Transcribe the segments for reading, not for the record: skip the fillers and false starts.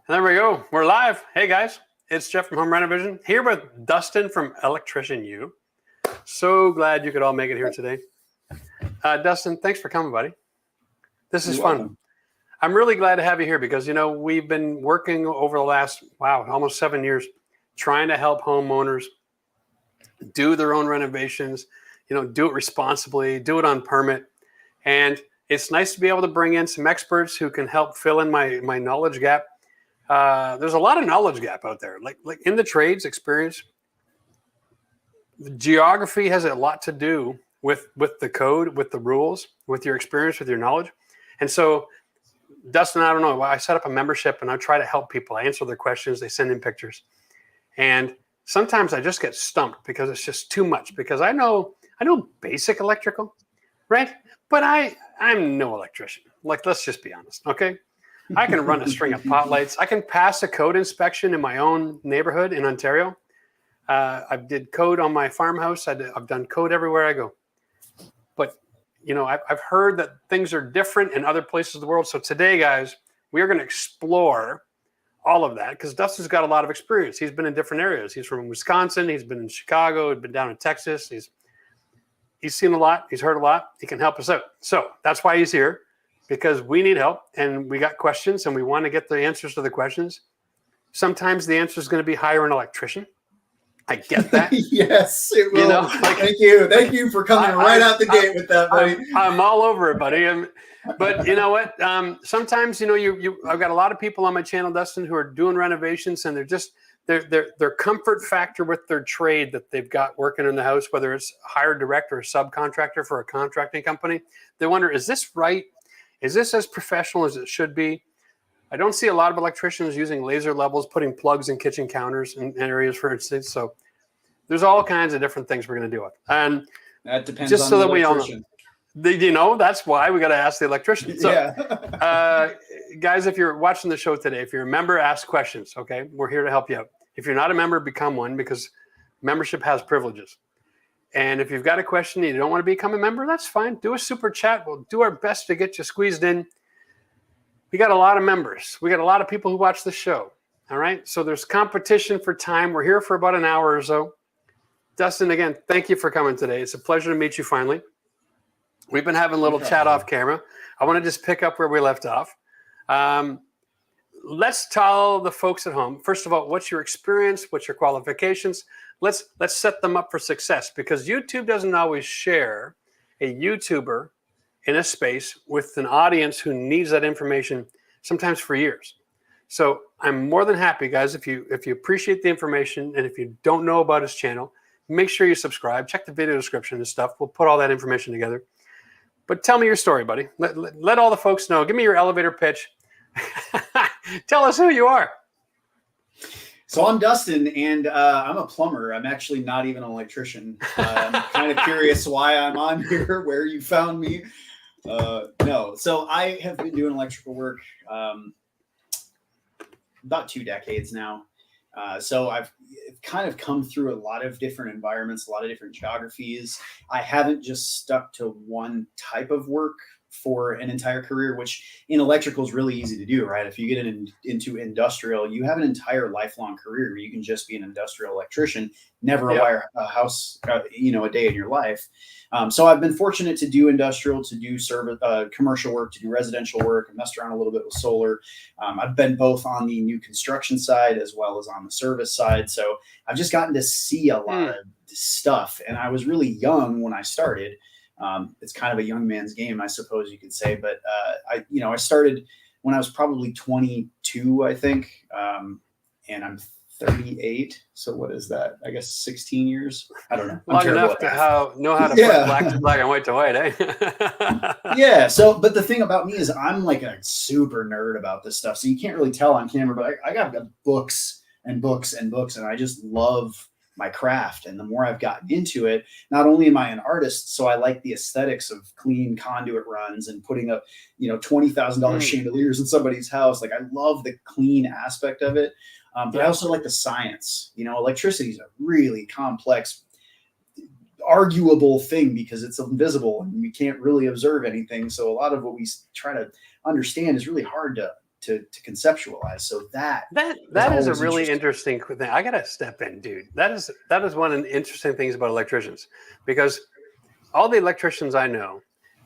And there we go. We're live. Hey guys, it's Jeff from Home Renovision here with Dustin from Electrician U. So glad you could all make it here today. Dustin, thanks for coming, buddy. This is fun. Welcome. I'm really glad to have you here because, we've been working over the last, almost 7 years trying to help homeowners do their own renovations, do it responsibly, do it on permit. And it's nice to be able to bring in some experts who can help fill in my knowledge gap. There's a lot of knowledge gap out there, like in the trades experience. The geography has a lot to do with the code, with the rules, with your experience, with your knowledge. And so, Dustin, I don't know, I set up a membership and I try to help people. I answer their questions. They send in pictures. And sometimes I just get stumped because it's just too much, because I know basic electrical, right? But I'm no electrician. Let's just be honest, okay? I can run a string of pot lights. I can pass a code inspection in my own neighborhood in Ontario. I did code on my farmhouse. I've done code everywhere I go. But, I've heard that things are different in other places of the world. So today, guys, we are going to explore all of that because Dustin's got a lot of experience. He's been in different areas. He's from Wisconsin. He's been in Chicago. He's been down in Texas. He's seen a lot. He's heard a lot. He can help us out. So that's why he's here. Because we need help and we got questions and we want to get the answers to the questions. Sometimes the answer is going to be hire an electrician. I get that. Yes, it will. Thank you. Thank you for coming right out the gate with that, buddy. I'm all over it, buddy. But you know what? Sometimes, I've got a lot of people on my channel, Dustin, who are doing renovations and they're just, their comfort factor with their trade that they've got working in the house, whether it's hired direct or a subcontractor for a contracting company. They wonder, is this right? Is this as professional as it should be? I don't see a lot of electricians using laser levels, putting plugs in kitchen counters and areas, for instance. So there's all kinds of different things we're going to deal with. And that depends just on so the that we all know. That's why we got to ask the electrician. So, yeah. Guys, if you're watching the show today, if you're a member, ask questions. Okay, we're here to help you out. If you're not a member, become one, because membership has privileges. And if you've got a question and you don't want to become a member, that's fine. Do a super chat. We'll do our best to get you squeezed in. We got a lot of members. We got a lot of people who watch the show. All right. So there's competition for time. We're here for about an hour or so. Dustin, again, thank you for coming today. It's a pleasure to meet you finally. We've been having a little chat off camera. I want to just pick up where we left off. Let's tell the folks at home, first of all, what's your experience? What's your qualifications? Let's set them up for success, because YouTube doesn't always share a YouTuber in a space with an audience who needs that information sometimes for years. So I'm more than happy, guys, if you appreciate the information and if you don't know about his channel, make sure you subscribe, check the video description and stuff. We'll put all that information together. But tell me your story, buddy. Let all the folks know. Give me your elevator pitch. Tell us who you are. So I'm Dustin, and I'm a plumber. I'm actually not even an electrician. I'm kind of curious why I'm on here, where you found me. No, so I have been doing electrical work about 2 decades now. So I've kind of come through a lot of different environments, a lot of different geographies. I haven't just stuck to one type of work for an entire career, which in electrical is really easy to do, right? If you get into industrial, you have an entire lifelong career where you can just be an industrial electrician, never wire a house, a day in your life. So I've been fortunate to do industrial, to do service, commercial work, to do residential work, and messed around a little bit with solar. I've been both on the new construction side as well as on the service side. So I've just gotten to see a lot of stuff. And I was really young when I started. It's kind of a young man's game, I suppose you could say. But I started when I was probably 22, I think, and I'm 38. So what is that? I guess 16 years. I don't know. Long enough to know how to put black to black and white to white, eh? Yeah. So, but the thing about me is I'm like a super nerd about this stuff. So you can't really tell on camera, but I got books and books and books, and I just love my craft. And the more I've gotten into it, not only am I an artist, so I like the aesthetics of clean conduit runs and putting up, $20,000 chandeliers in somebody's house. Like, I love the clean aspect of it. But I also like the science. Electricity is a really complex, arguable thing because it's invisible and we can't really observe anything. So a lot of what we try to understand is really hard to to conceptualize. So that is a really interesting thing. I gotta step in, dude. That is one of the interesting things about electricians, because all the electricians I know,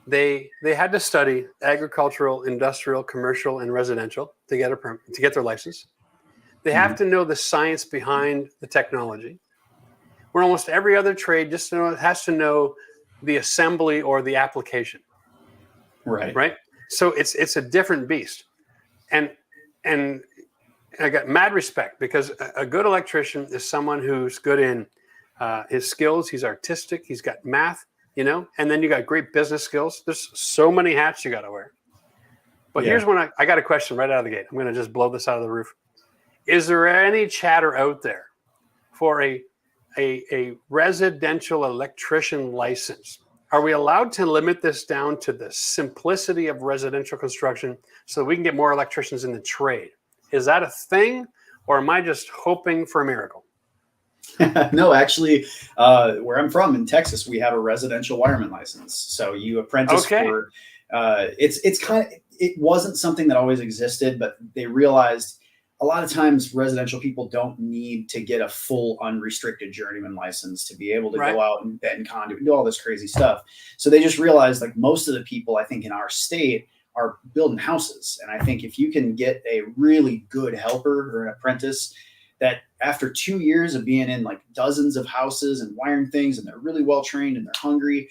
they had to study agricultural, industrial, commercial, and residential to get their license. They have to know the science behind the technology. Where almost every other trade has to know the assembly or the application. Right. So it's a different beast, and I got mad respect, because a good electrician is someone who's good in his skills. He's artistic. He's got math, and then you got great business skills. There's so many hats you got to wear. But here's one I got a question right out of the gate. I'm going to just blow this out of the roof. Is there any chatter out there for a residential electrician license? Are we allowed to limit this down to the simplicity of residential construction so that we can get more electricians in the trade? Is that a thing, or am I just hoping for a miracle? No, actually, where I'm from in Texas, we have a residential wireman license. So you apprentice for, it wasn't something that always existed, but they realized a lot of times residential people don't need to get a full unrestricted journeyman license to be able to go out and bend conduit and do all this crazy stuff. So they just realized, like, most of the people, I think, in our state are building houses. And I think if you can get a really good helper or an apprentice that after 2 years of being in like dozens of houses and wiring things, and they're really well trained and they're hungry,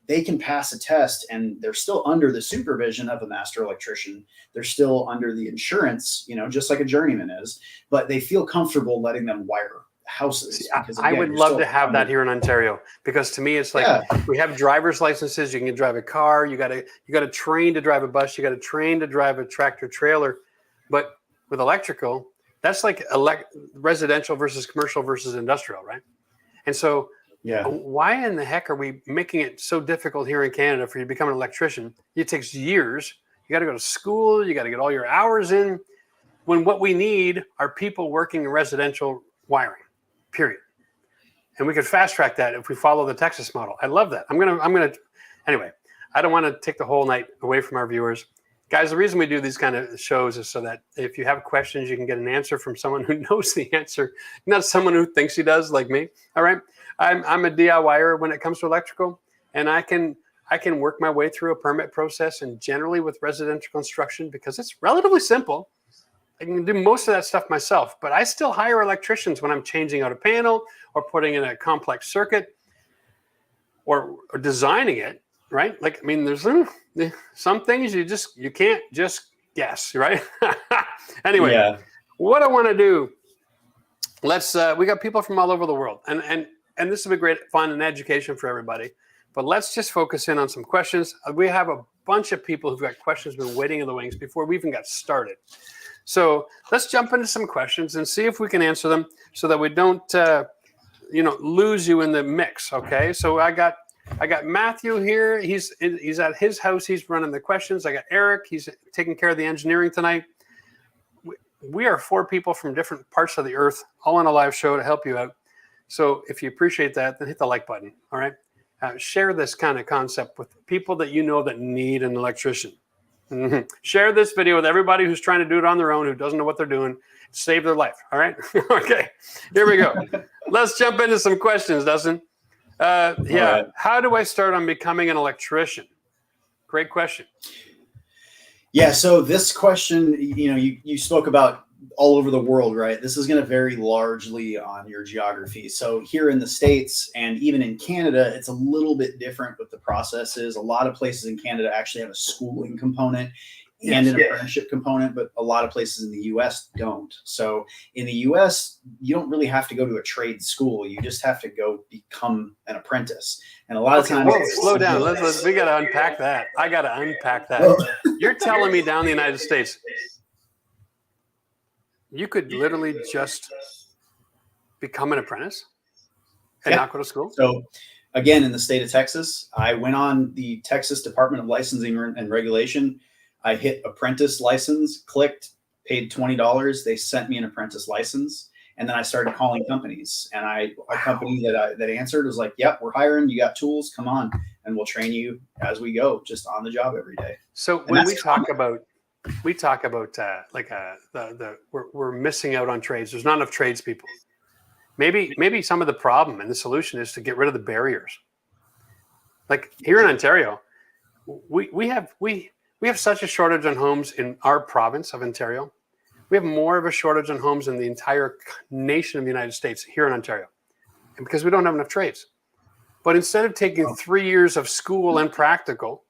they can pass a test, and they're still under the supervision of a master electrician. They're still under the insurance, just like a journeyman is, but they feel comfortable letting them wire houses. Because, again, I would love to have that here in Ontario, because to me, it's like we have driver's licenses. You can drive a car. You got to train to drive a bus. You got to train to drive a tractor trailer. But with electrical, that's like residential versus commercial versus industrial, right? And so, why in the heck are we making it so difficult here in Canada for you to become an electrician? It takes years. You got to go to school. You got to get all your hours in. When what we need are people working in residential wiring, period. And we could fast track that if we follow the Texas model. I love that. I'm gonna. Anyway, I don't want to take the whole night away from our viewers. Guys, the reason we do these kind of shows is so that if you have questions, you can get an answer from someone who knows the answer, not someone who thinks he does, like me. All right. I'm a DIYer when it comes to electrical, and I can work my way through a permit process, and generally with residential construction, because it's relatively simple, I can do most of that stuff myself, but I still hire electricians when I'm changing out a panel or putting in a complex circuit or designing it, right? Like, I mean, there's some things you can't just guess, right? Anyway, what I want to do, we got people from all over the world, and this will be great fun and education for everybody. But let's just focus in on some questions. We have a bunch of people who've got questions been waiting in the wings before we even got started. So let's jump into some questions and see if we can answer them so that we don't, lose you in the mix. Okay. So I got Matthew here. He's at his house. He's running the questions. I got Eric. He's taking care of the engineering tonight. We are 4 people from different parts of the earth, all on a live show to help you out. So if you appreciate that, then hit the like button. All right. Share this kind of concept with people that you know that need an electrician. Share this video with everybody who's trying to do it on their own, who doesn't know what they're doing. Save their life. All right. Okay. Here we go. Let's jump into some questions, Dustin. Right. How do I start on becoming an electrician? Great question. Yeah. So this question, you spoke about all over the world, right? This is going to vary largely on your geography. So here in the States and even in Canada, it's a little bit different with the processes. A lot of places in Canada actually have a schooling component and an apprenticeship component, but a lot of places in the US don't. So in the US, you don't really have to go to a trade school. You just have to go become an apprentice. And a lot of times— slow down. We got to unpack that. I got to unpack that. You're telling me down in the United States, you could literally just become an apprentice and not go to school? So again, in the state of Texas, I went on the Texas Department of Licensing and Regulation. I hit apprentice license, clicked, paid $20. They sent me an apprentice license. And then I started calling companies, and a company that answered was like, "Yep, we're hiring. You got tools, come on, and we'll train you as we go, just on the job every day." So when we talk about we talk about we're missing out on trades. There's not enough tradespeople. Maybe some of the problem and the solution is to get rid of the barriers. Like here in Ontario, we have such a shortage on homes in our province of Ontario. We have more of a shortage on homes in the entire nation of the United States here in Ontario, and because we don't have enough trades. But instead of taking 3 years of school and practical,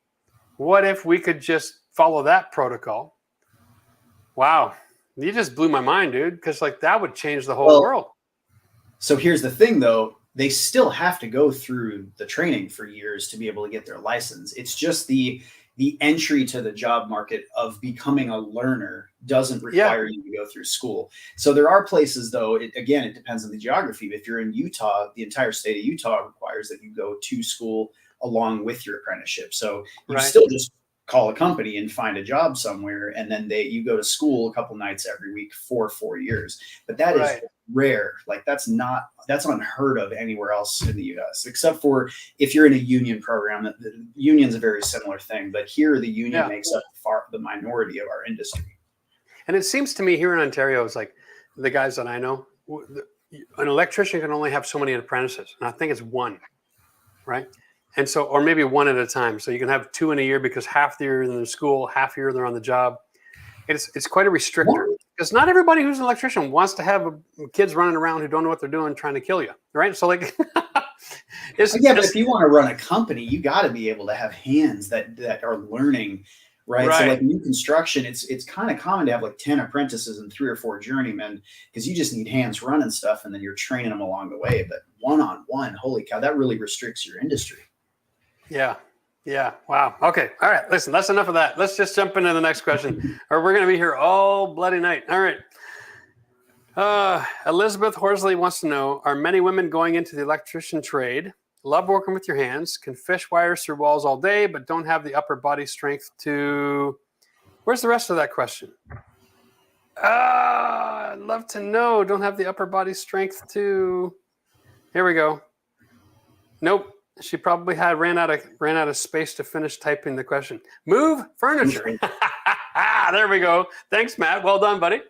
what if we could just follow that protocol? Wow, you just blew my mind, dude. Because like that would change the whole world. So here's the thing, though. They still have to go through the training for years to be able to get their license. It's just the entry to the job market of becoming a learner doesn't require you to go through school. So there are places, though, it depends on the geography. If you're in Utah, the entire state of Utah requires that you go to school along with your apprenticeship. So you still just call a company and find a job somewhere, and then you go to school a couple nights every week for 4 years. But that is rare. Like that's unheard of anywhere else in the US, except for if you're in a union program. The union's a very similar thing, but here the union makes up the minority of our industry. And it seems to me here in Ontario, it's like the guys that I know, an electrician can only have so many apprentices, and I think it's one, right? And so, or maybe one at a time. So you can have 2 in a year because half the year they're in school, half the year they're on the job. It's quite a restrictor because not everybody who's an electrician wants to have kids running around who don't know what they're doing trying to kill you, right? So like, but if you want to run a company, you got to be able to have hands that are learning, right? So like new construction, it's kind of common to have like 10 apprentices and 3 or 4 journeymen because you just need hands running stuff and then you're training them along the way. But one-on-one, holy cow, that really restricts your industry. Yeah. Yeah. Wow. Okay. All right. Listen, that's enough of that. Let's just jump into the next question, or we're going to be here all bloody night. All right. Elizabeth Horsley wants to know, are many women going into the electrician trade, love working with your hands, can fish wires through walls all day, but don't have the upper body strength to... Where's the rest of that question? I'd love to know. Don't have the upper body strength to... Here we go. Nope. She probably ran out of space to finish typing the question. Move furniture. There we go. Thanks, Matt. Well done, buddy.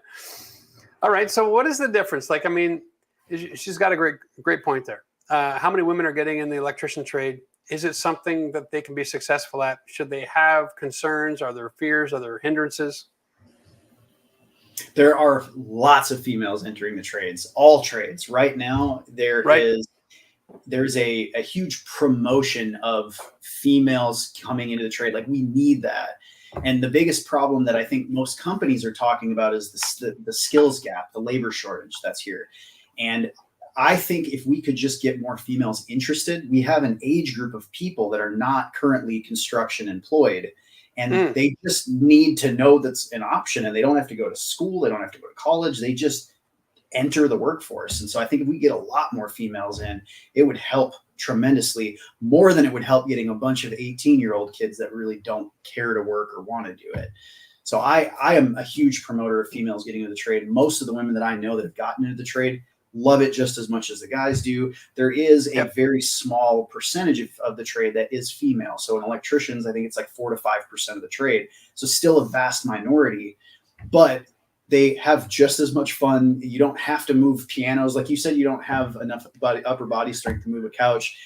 All right. So what is the difference? Like, I mean, she's got a great point there. How many women are getting in the electrician trade? Is it something that they can be successful at? Should they have concerns? Are there fears? Are there hindrances? There are lots of females entering the trades, all trades. Right now, there's a huge promotion of females coming into the trade. Like we need that. And the biggest problem that I think most companies are talking about is the skills gap, the labor shortage that's here. And I think if we could just get more females interested, we have an age group of people that are not currently construction employed. And they just need to know that's an option, and they don't have to go to school. They don't have to go to college. They just enter the workforce. And so I think if we get a lot more females in, it would help tremendously, more than it would help getting a bunch of 18-year-old kids that really don't care to work or want to do it. So I am a huge promoter of females getting into the trade. Most of the women that I know that have gotten into the trade love it just as much as the guys do. There is a very small percentage of the trade that is female. So in electricians, I think it's like 4 to 5% of the trade. So still a vast minority, but they have just as much fun. You don't have to move pianos. Like you said, you don't have enough upper body strength to move a couch.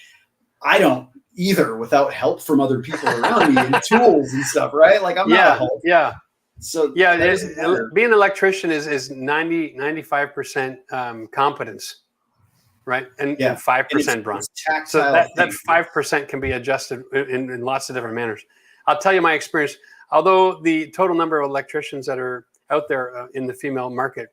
I don't either without help from other people around me and tools and stuff, right? Like I'm not a help. Yeah. So being an electrician is 95% competence, right? And 5% bronze. So that 5% can be adjusted in lots of different manners. I'll tell you my experience. Although the total number of electricians that are out there in the female market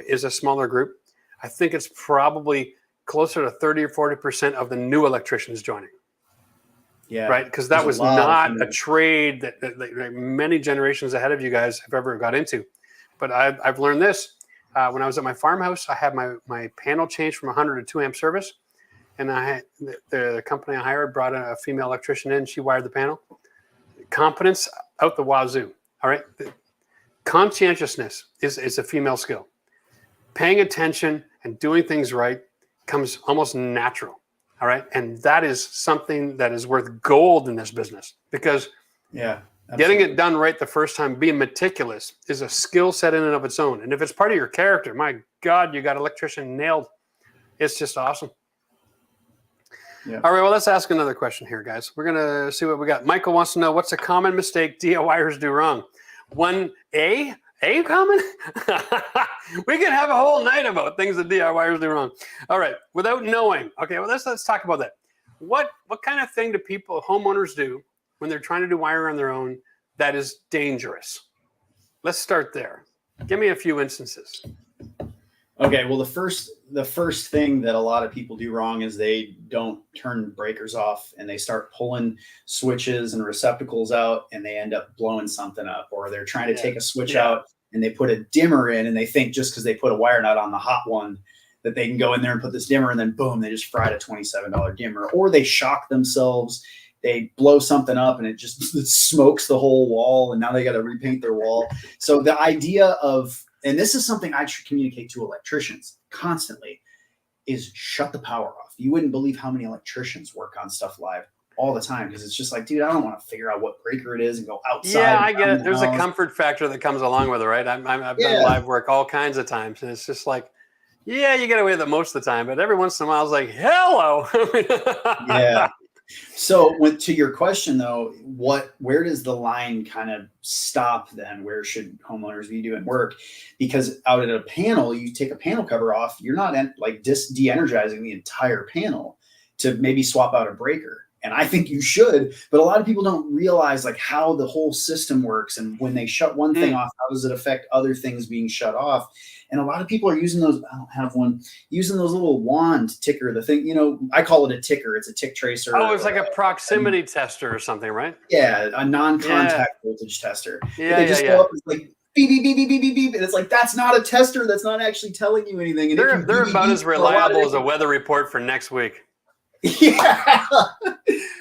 is a smaller group, I think it's probably closer to 30 or 40% of the new electricians joining. Yeah. Right. Because that was not a trade that many generations ahead of you guys have ever got into. But I've learned this. When I was at my farmhouse, I had my panel changed from 100 to 2 amp service. And the company I hired brought a female electrician in. She wired the panel. Competence out the wazoo. All right. Conscientiousness is a female skill. Paying attention and doing things right comes almost natural. All right. And that is something that is worth gold in this business because Getting it done right the first time, being meticulous, is a skill set in and of its own. And if it's part of your character, my God, you got electrician nailed. It's just awesome. Yeah. All right, well, let's ask another question here, guys. We're going to see what we got. Michael wants to know, what's a common mistake DIYers do wrong? A common? We can have a whole night about things that DIYers do wrong. All right, without knowing. Okay, well, let's talk about that. What kind of thing do homeowners do when they're trying to do wiring on their own that is dangerous? Let's start there. Give me a few instances. Okay, well, the first thing that a lot of people do wrong is they don't turn breakers off, and they start pulling switches and receptacles out, and they end up blowing something up. Or they're trying to take a switch out and they put a dimmer in, and they think just because they put a wire nut on the hot one that they can go in there and put this dimmer, and then boom, they just fried a $27 dimmer. Or they shock themselves, they blow something up, and it smokes the whole wall, and now they got to repaint their wall. So the idea of, and this is something I communicate to electricians constantly, is shut the power off. You wouldn't believe how many electricians work on stuff live all the time, because it's just like, dude, I don't want to figure out what breaker it is and go outside. Yeah, I get it. There's a comfort factor that comes along with it, right? I've done live work all kinds of times, and it's just like, yeah, you get away with it most of the time, but every once in a while, it's like, hello. Yeah. So to your question though, where does the line kind of stop then? Where should homeowners be doing work? Because out at a panel, you take a panel cover off, you're not de-energizing the entire panel to maybe swap out a breaker. And I think you should, but a lot of people don't realize like how the whole system works. And when they shut one thing off, how does it affect other things being shut off? And a lot of people are using those, I don't have one, using those little wand ticker, the thing, I call it a ticker. It's a tick tracer. Oh, it's like a proximity tester or something, right? Yeah, a non-contact voltage tester. Yeah, they just go up, it's like beep, beep, beep, beep, beep, beep, beep. And it's like, that's not a tester. That's not actually telling you anything. And they're about as reliable as a weather report for next week. Yeah,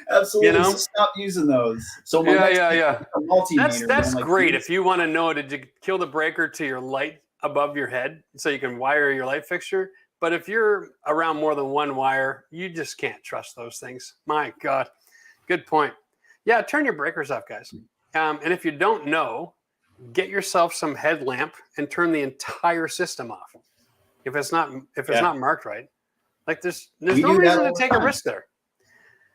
absolutely. So stop using those. So That's great. If you want to know, did you kill the breaker to your light above your head so you can wire your light fixture? But if you're around more than one wire, you just can't trust those things. My God, good point. Yeah, turn your breakers off, guys. And if you don't know, get yourself some headlamp and turn the entire system off. If it's not marked right. Like there's no reason to take a risk there.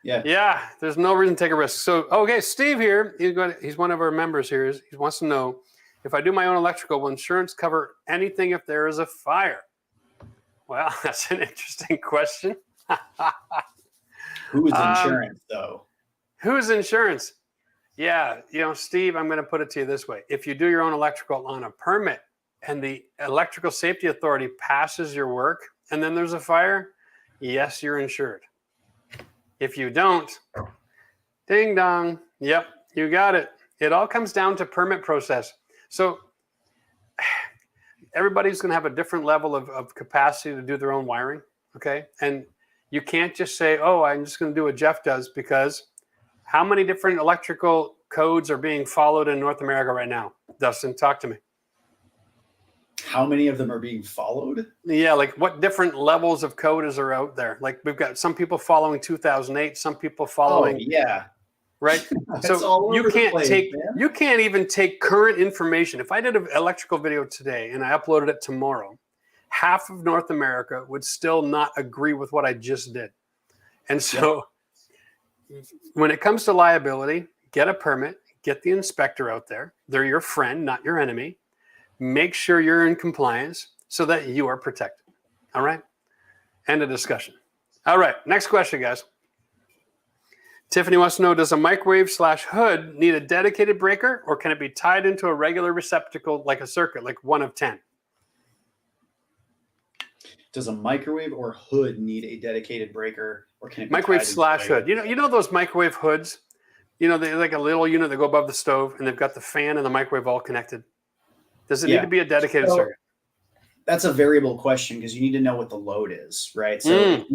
Yeah, there's no reason to take a risk. So, okay, Steve here, he's one of our members here. He wants to know, if I do my own electrical, will insurance cover anything if there is a fire? Well, that's an interesting question. Who is insurance, though? Who's insurance? Yeah, Steve, I'm going to put it to you this way. If you do your own electrical on a permit and the Electrical Safety Authority passes your work and then there's a fire, yes, you're insured. If you don't, ding dong. Yep, you got it. It all comes down to permit process. So everybody's going to have a different level of capacity to do their own wiring, okay? And you can't just say, oh, I'm just going to do what Jeff does, because how many different electrical codes are being followed in North America right now? Dustin, talk to me. How many of them are being followed? Yeah, like what different levels of code is there out there? Like we've got some people following 2008, some people following... Oh, yeah. Right? So you can't even take current information. If I did an electrical video today and I uploaded it tomorrow, half of North America would still not agree with what I just did. And so when it comes to liability, get a permit, get the inspector out there. They're your friend, not your enemy. Make sure you're in compliance so that you are protected. All right? End of discussion. All right, next question, guys. Tiffany wants to know, does a microwave/hood need a dedicated breaker, or can it be tied into a regular receptacle like a circuit, like 1 of 10? Does a microwave or hood need a dedicated breaker, or can it be microwave/hood? You know those microwave hoods? They're like a little unit that go above the stove, and they've got the fan and the microwave all connected. Does it need to be a dedicated circuit? That's a variable question, because you need to know what the load is, right? So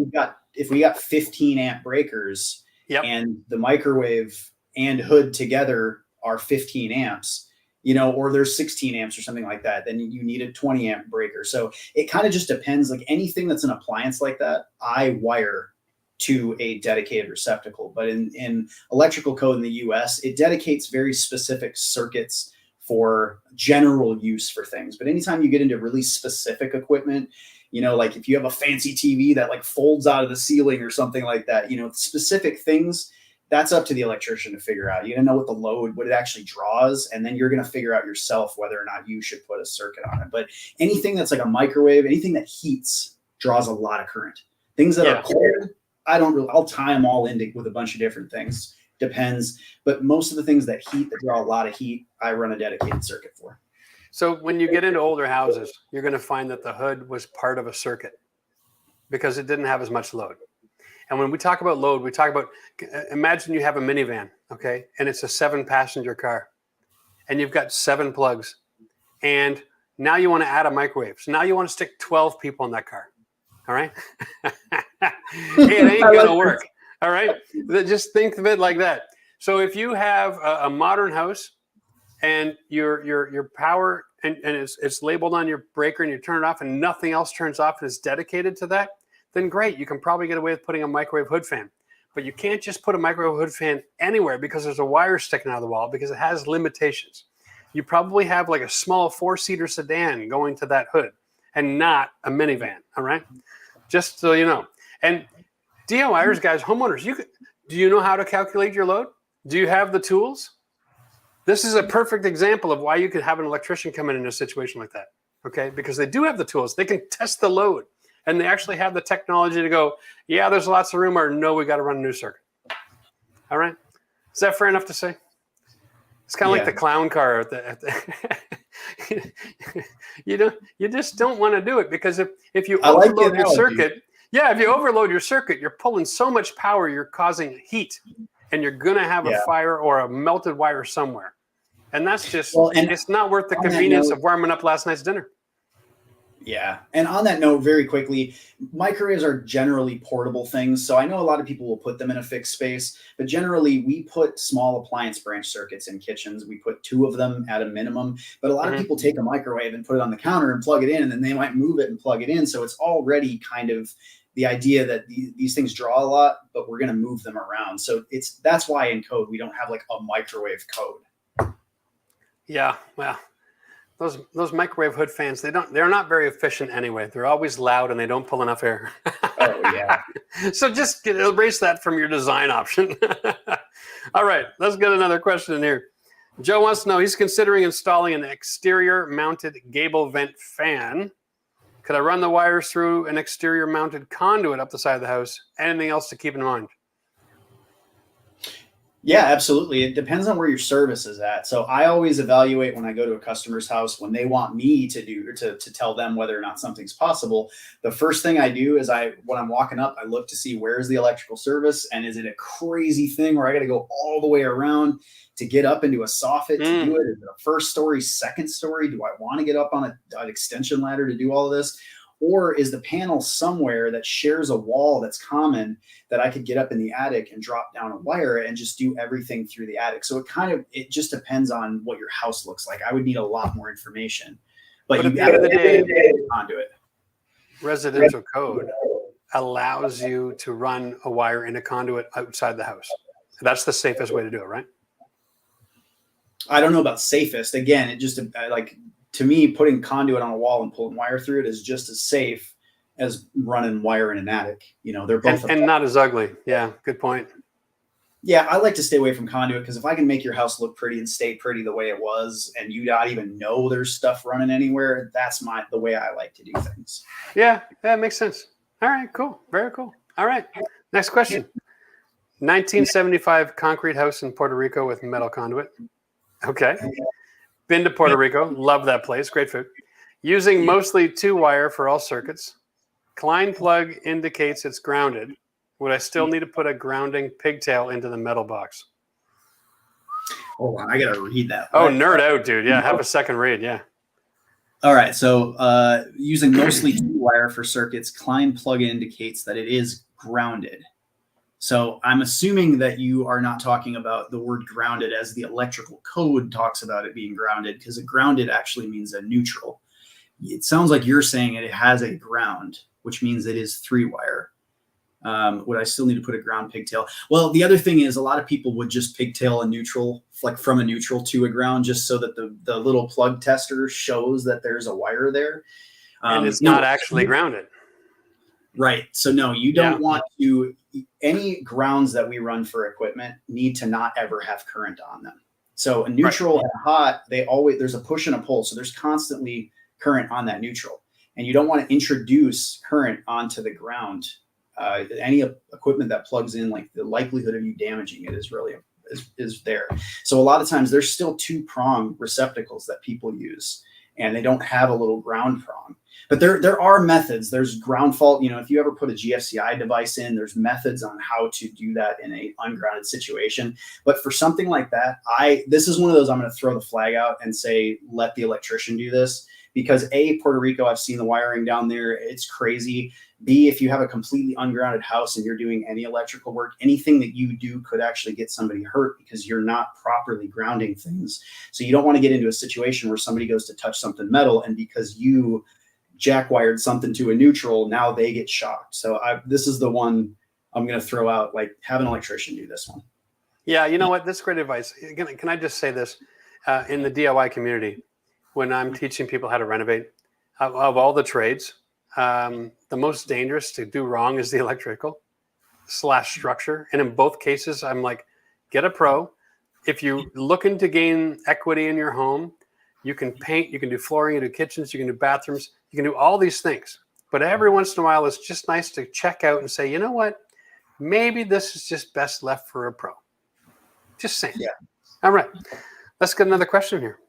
if we got 15 amp breakers, and the microwave and hood together are 15 amps, or there's 16 amps or something like that, then you need a 20 amp breaker. So it kind of just depends. Like anything that's an appliance like that, I wire to a dedicated receptacle. But in electrical code in the US, it dedicates very specific circuits for general use for things. But anytime you get into really specific equipment, you know, like if you have a fancy TV that like folds out of the ceiling or something like that, you know, specific things, that's up to the electrician to figure out. You gotta know what the load, what it actually draws, and then you're gonna figure out yourself whether or not you should put a circuit on it. But anything that's like a microwave, anything that heats draws a lot of current. Things that are cold, I'll tie them all in with a bunch of different things. Depends. But most of the things that heat, that draw a lot of heat, I run a dedicated circuit for. So when you get into older houses, you're going to find that the hood was part of a circuit because it didn't have as much load. And when we talk about load, we talk about, imagine you have a minivan, okay? And it's a 7-passenger car and you've got 7 plugs. And now you want to add a microwave. So now you want to stick 12 people in that car. All right. It ain't going to work. All right. Just think of it like that. So if you have a modern house and your power and it's labeled on your breaker and you turn it off and nothing else turns off and it's dedicated to that, then great. You can probably get away with putting a microwave hood fan. But you can't just put a microwave hood fan anywhere because there's a wire sticking out of the wall because it has limitations. You probably have like a small 4-seater sedan going to that hood and not a minivan. All right. Just so you know. And DIYers, guys, homeowners, do you know how to calculate your load? Do you have the tools? This is a perfect example of why you could have an electrician come in a situation like that, okay? Because they do have the tools. They can test the load, and they actually have the technology to go, yeah, there's lots of room, or no, we got to run a new circuit. All right? Is that fair enough to say? It's kind of like the clown car. You just don't want to do it because if you overload your circuit, if you overload your circuit, you're pulling so much power, you're causing heat, and you're going to have a fire or a melted wire somewhere. And that's just, it's not worth the convenience of warming up last night's dinner. Yeah. And on that note, very quickly, microwaves are generally portable things. So I know a lot of people will put them in a fixed space, but generally we put small appliance branch circuits in kitchens. We put 2 of them at a minimum, but a lot of people take a microwave and put it on the counter and plug it in, and then they might move it and plug it in. So it's already kind of the idea that these things draw a lot, but we're going to move them around. So that's why in code, we don't have like a microwave code. Yeah. Well, those microwave hood fans, they're not very efficient anyway. They're always loud and they don't pull enough air. Oh yeah. So just erase that from your design option. All right, let's get another question in here. Joe wants to know, he's considering installing an exterior mounted gable vent fan. Could I run the wires through an exterior mounted conduit up the side of the house? Anything else to keep in mind? Yeah, absolutely. It depends on where your service is at. So I always evaluate when I go to a customer's house, when they want me to tell them whether or not something's possible. The first thing I do is when I'm walking up, I look to see where's the electrical service, and is it a crazy thing where I got to go all the way around to get up into a soffit to do it? Is it a first story, second story? Do I want to get up on an extension ladder to do all of this? Or is the panel somewhere that shares a wall that's common that I could get up in the attic and drop down a wire and just do everything through the attic? So it just depends on what your house looks like. I would need a lot more information. But at the end of the day, conduit. Residential code allows you to run a wire in a conduit outside the house. That's the safest way to do it, right? I don't know about safest. Again, it just to me, putting conduit on a wall and pulling wire through it is just as safe as running wire in an attic. You know, they're both and not as ugly. Yeah, good point. Yeah, I like to stay away from conduit because if I can make your house look pretty and stay pretty the way it was, and you not even know there's stuff running anywhere, that's the way I like to do things. Yeah, that makes sense. All right, cool, very cool. All right, next question. 1975 concrete house in Puerto Rico with metal conduit. Okay. Been to Puerto Rico. Love that place. Great food. Using mostly 2-wire for all circuits. Klein plug indicates it's grounded. Would I still need to put a grounding pigtail into the metal box? Hold on, I got to read that. Oh, nerd out, dude. Yeah, have a second read. Yeah. All right. So using mostly 2-wire for circuits, Klein plug indicates that it is grounded. So I'm assuming that you are not talking about the word grounded as the electrical code talks about it being grounded, because a grounded actually means a neutral. It sounds like you're saying it has a ground, which means it is 3-wire. Would I still need to put a ground pigtail? Well, the other thing is a lot of people would just pigtail a neutral, like from a neutral to a ground, just so that the little plug tester shows that there's a wire there. And it's not actually grounded. Right. So no, you don't want to, any grounds that we run for equipment need to not ever have current on them. So a neutral and hot, there's a push and a pull. So there's constantly current on that neutral, and you don't want to introduce current onto the ground. Any equipment that plugs in, like the likelihood of you damaging it is really is there. So a lot of times there's still 2-prong receptacles that people use, and they don't have a little ground prong. But there are methods. There's ground fault. If you ever put a GFCI device in, there's methods on how to do that in a ungrounded situation. But for something like that, this is one of those I'm going to throw the flag out and say, let the electrician do this. Because A, Puerto Rico, I've seen the wiring down there. It's crazy. B, if you have a completely ungrounded house and you're doing any electrical work, anything that you do could actually get somebody hurt because you're not properly grounding things. So you don't want to get into a situation where somebody goes to touch something metal, and because you jack wired something to a neutral, now they get shocked. So this is the one I'm going to throw out, like, have an electrician do this one. Yeah, you know what? That's great advice. Can I just say this? In the DIY community, when I'm teaching people how to renovate, of all the trades, the most dangerous to do wrong is the electrical / structure. And in both cases, I'm like, get a pro. If you're looking to gain equity in your home, you can paint, you can do flooring, you can do kitchens, you can do bathrooms, you can do all these things. But every once in a while, it's just nice to check out and say, you know what? Maybe this is just best left for a pro. Just saying. Yeah. All right. Let's get another question here.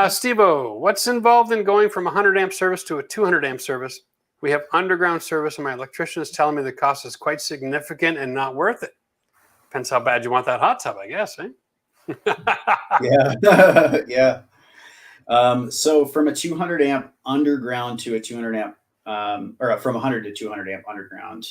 Steve-O, what's involved in going from a 100 amp service to a 200 amp service? We have underground service, and my electrician is telling me the cost is quite significant and not worth it. Depends how bad you want that hot tub, I guess, eh? Yeah. Yeah. So from a 200 amp underground to a 200 amp, or from 100 to 200 amp underground.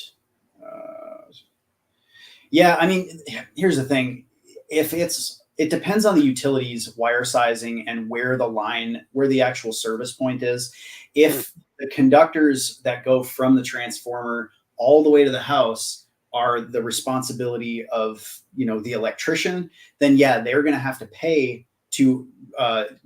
Yeah. I mean, here's the thing. It depends on the utilities, wire sizing, and where the actual service point is. If the conductors that go from the transformer all the way to the house are the responsibility of, the electrician, then yeah, they're going to have to pay to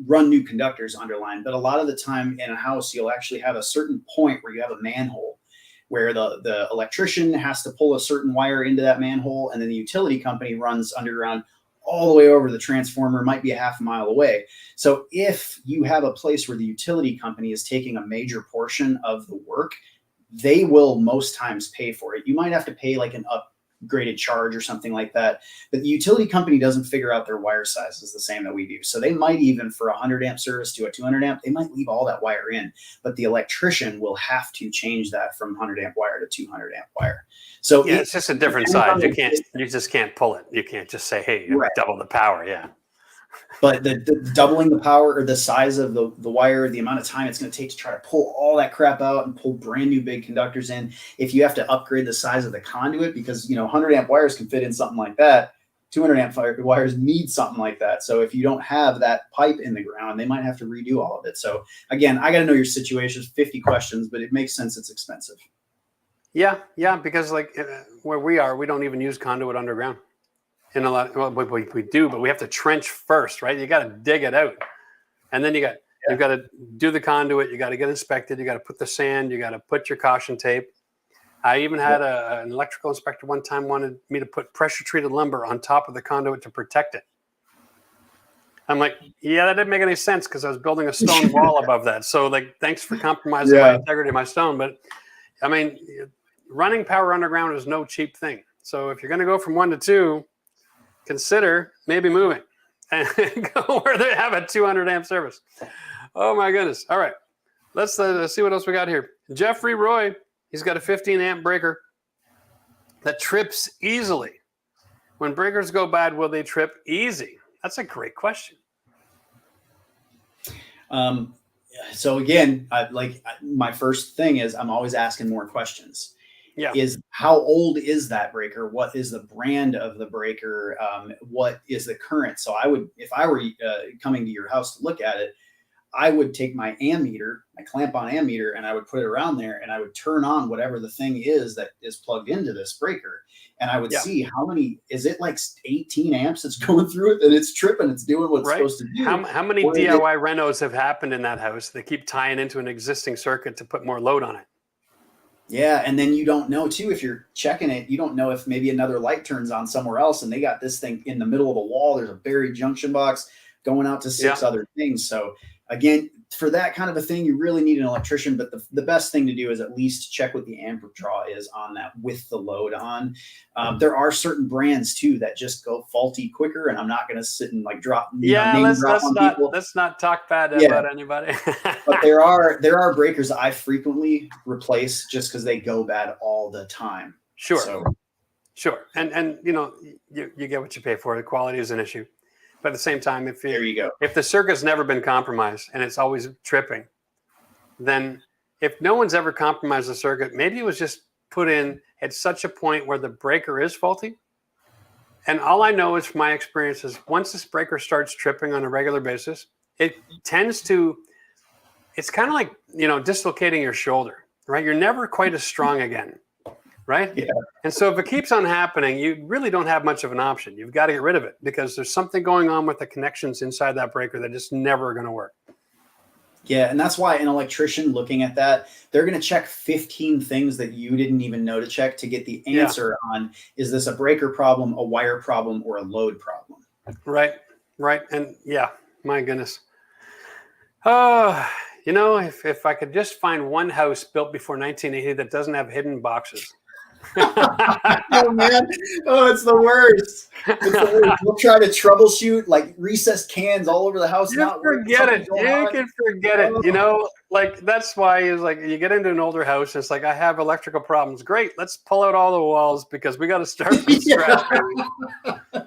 run new conductors underline. But a lot of the time in a house, you'll actually have a certain point where you have a manhole where the electrician has to pull a certain wire into that manhole, and then the utility company runs underground all the way over the transformer, might be a half a mile away. So if you have a place where the utility company is taking a major portion of the work, they will most times pay for it. You might have to pay like an upgraded charge or something like that, but the utility company doesn't figure out their wire sizes the same that we do. So they might even, for a 100 amp service to a 200 amp, they might leave all that wire in, but the electrician will have to change that from 100 amp wire to 200 amp wire. So yeah, it's just a different size. You just can't pull it. You can't just say, hey, double the power. Yeah. But the doubling the power or the size of the wire, the amount of time it's going to take to try to pull all that crap out and pull brand new big conductors in. If you have to upgrade the size of the conduit, because 100 amp wires can fit in something like that, 200 amp wires need something like that. So if you don't have that pipe in the ground, they might have to redo all of it. So again, I got to know your situation. 50 questions, but it makes sense. It's expensive. Yeah, because like where we are, we don't even use conduit underground. In a lot, well, we do, but we have to trench first, right? You got to dig it out, and then you've got to do the conduit. You got to get inspected. You got to put the sand. You got to put your caution tape. I even had an electrical inspector one time wanted me to put pressure treated lumber on top of the conduit to protect it. I'm like, yeah, that didn't make any sense because I was building a stone wall above that. So like, thanks for compromising my integrity of my stone. But I mean, running power underground is no cheap thing. So if you're going to go from 1 to 2, consider maybe moving and go where they have a 200 amp service. Oh my goodness. All right. Let's see what else we got here. Jeffrey Roy, he's got a 15 amp breaker that trips easily. When breakers go bad, will they trip easy? That's a great question. So again, my first thing is I'm always asking more questions. Yeah. Is how old is that breaker? What is the brand of the breaker? What is the current? So I would, if I were coming to your house to look at it, I would take my ammeter, my clamp-on ammeter, and I would put it around there, and I would turn on whatever the thing is that is plugged into this breaker, and I would see how many, is it like 18 amps that's going through it, and it's tripping, it's doing what it's supposed to do. How many DIY renos have happened in that house? They keep tying into an existing circuit to put more load on it. Yeah, and then you don't know too, if you're checking it, you don't know if maybe another light turns on somewhere else, and they got this thing in the middle of a wall. There's a buried junction box going out to 6 other things. So again, for that kind of a thing, you really need an electrician, but the best thing to do is at least check what the amp draw is on that with the load on. There are certain brands too that just go faulty quicker, and I'm not going to sit and like drop, let's not talk bad about anybody. But there are breakers that I frequently replace just because they go bad all the time. Sure. And you know, you get what you pay for. The quality is an issue. But at the same time, if the circuit's never been compromised and it's always tripping, then if no one's ever compromised the circuit, maybe it was just put in at such a point where the breaker is faulty. And all I know is from my experience is once this breaker starts tripping on a regular basis, it tends to, it's kind of like, you know, dislocating your shoulder, right? You're never quite as strong again. Right? Yeah. And so if it keeps on happening, you really don't have much of an option. You've got to get rid of it because there's something going on with the connections inside that breaker that is never going to work. Yeah, and that's why an electrician looking at that, they're going to check 15 things that you didn't even know to check to get the answer on, is this a breaker problem, a wire problem, or a load problem? Right. And my goodness. Oh, you know, if I could just find one house built before 1980 that doesn't have hidden boxes. Oh man, it's the worst. We'll try to troubleshoot like recessed cans all over the house. You can forget it. You know, like that's why is like you get into an older house. And it's like I have electrical problems. Great, let's pull out all the walls because we got to start from scratch.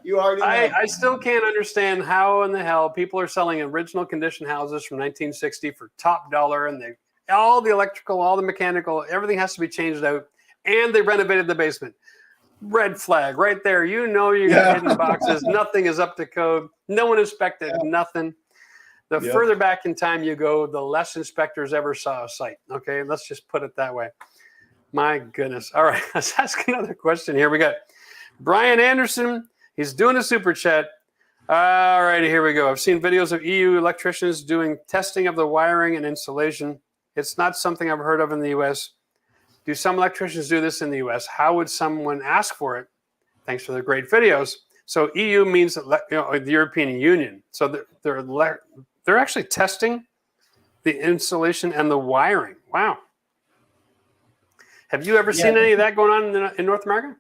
You already know. I still can't understand how in the hell people are selling original condition houses from 1960 for top dollar, and all the electrical, all the mechanical, everything has to be changed out. And they renovated the basement. Red flag right there. You know you got hidden boxes. Nothing is up to code. No one inspected nothing. The further back in time you go, the less inspectors ever saw a site. Okay, let's just put it that way. My goodness. All right, let's ask another question here. We got Brian Anderson. He's doing a super chat. All right, here we go. I've seen videos of EU electricians doing testing of the wiring and insulation. It's not something I've heard of in the U.S. Do some electricians do this in the U.S.? How would someone ask for it? Thanks for the great videos. So EU means the European Union. So they're actually testing the insulation and the wiring. Wow. Have you ever seen any of that going on in North America?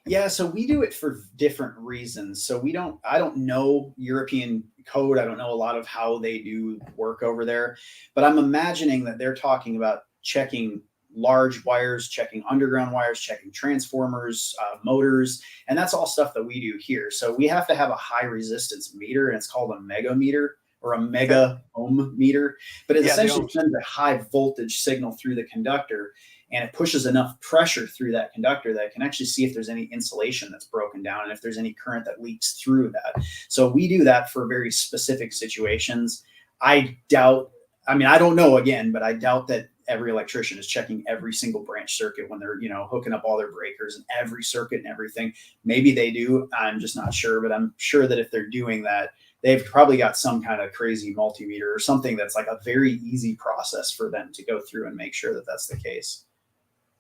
Yeah, so we do it for different reasons. So I don't know European code. I don't know a lot of how they do work over there, but I'm imagining that they're talking about checking large wires, checking underground wires, checking transformers, motors, and that's all stuff that we do here. So we have to have a high resistance meter, and it's called a mega meter or a mega ohm meter, but it essentially sends a high voltage signal through the conductor, and it pushes enough pressure through that conductor that it can actually see if there's any insulation that's broken down and if there's any current that leaks through that. So we do that for very specific situations. I don't know again, but I doubt that every electrician is checking every single branch circuit when they're, hooking up all their breakers and every circuit and everything. Maybe they do. I'm just not sure, but I'm sure that if they're doing that, they've probably got some kind of crazy multimeter or something that's like a very easy process for them to go through and make sure that that's the case.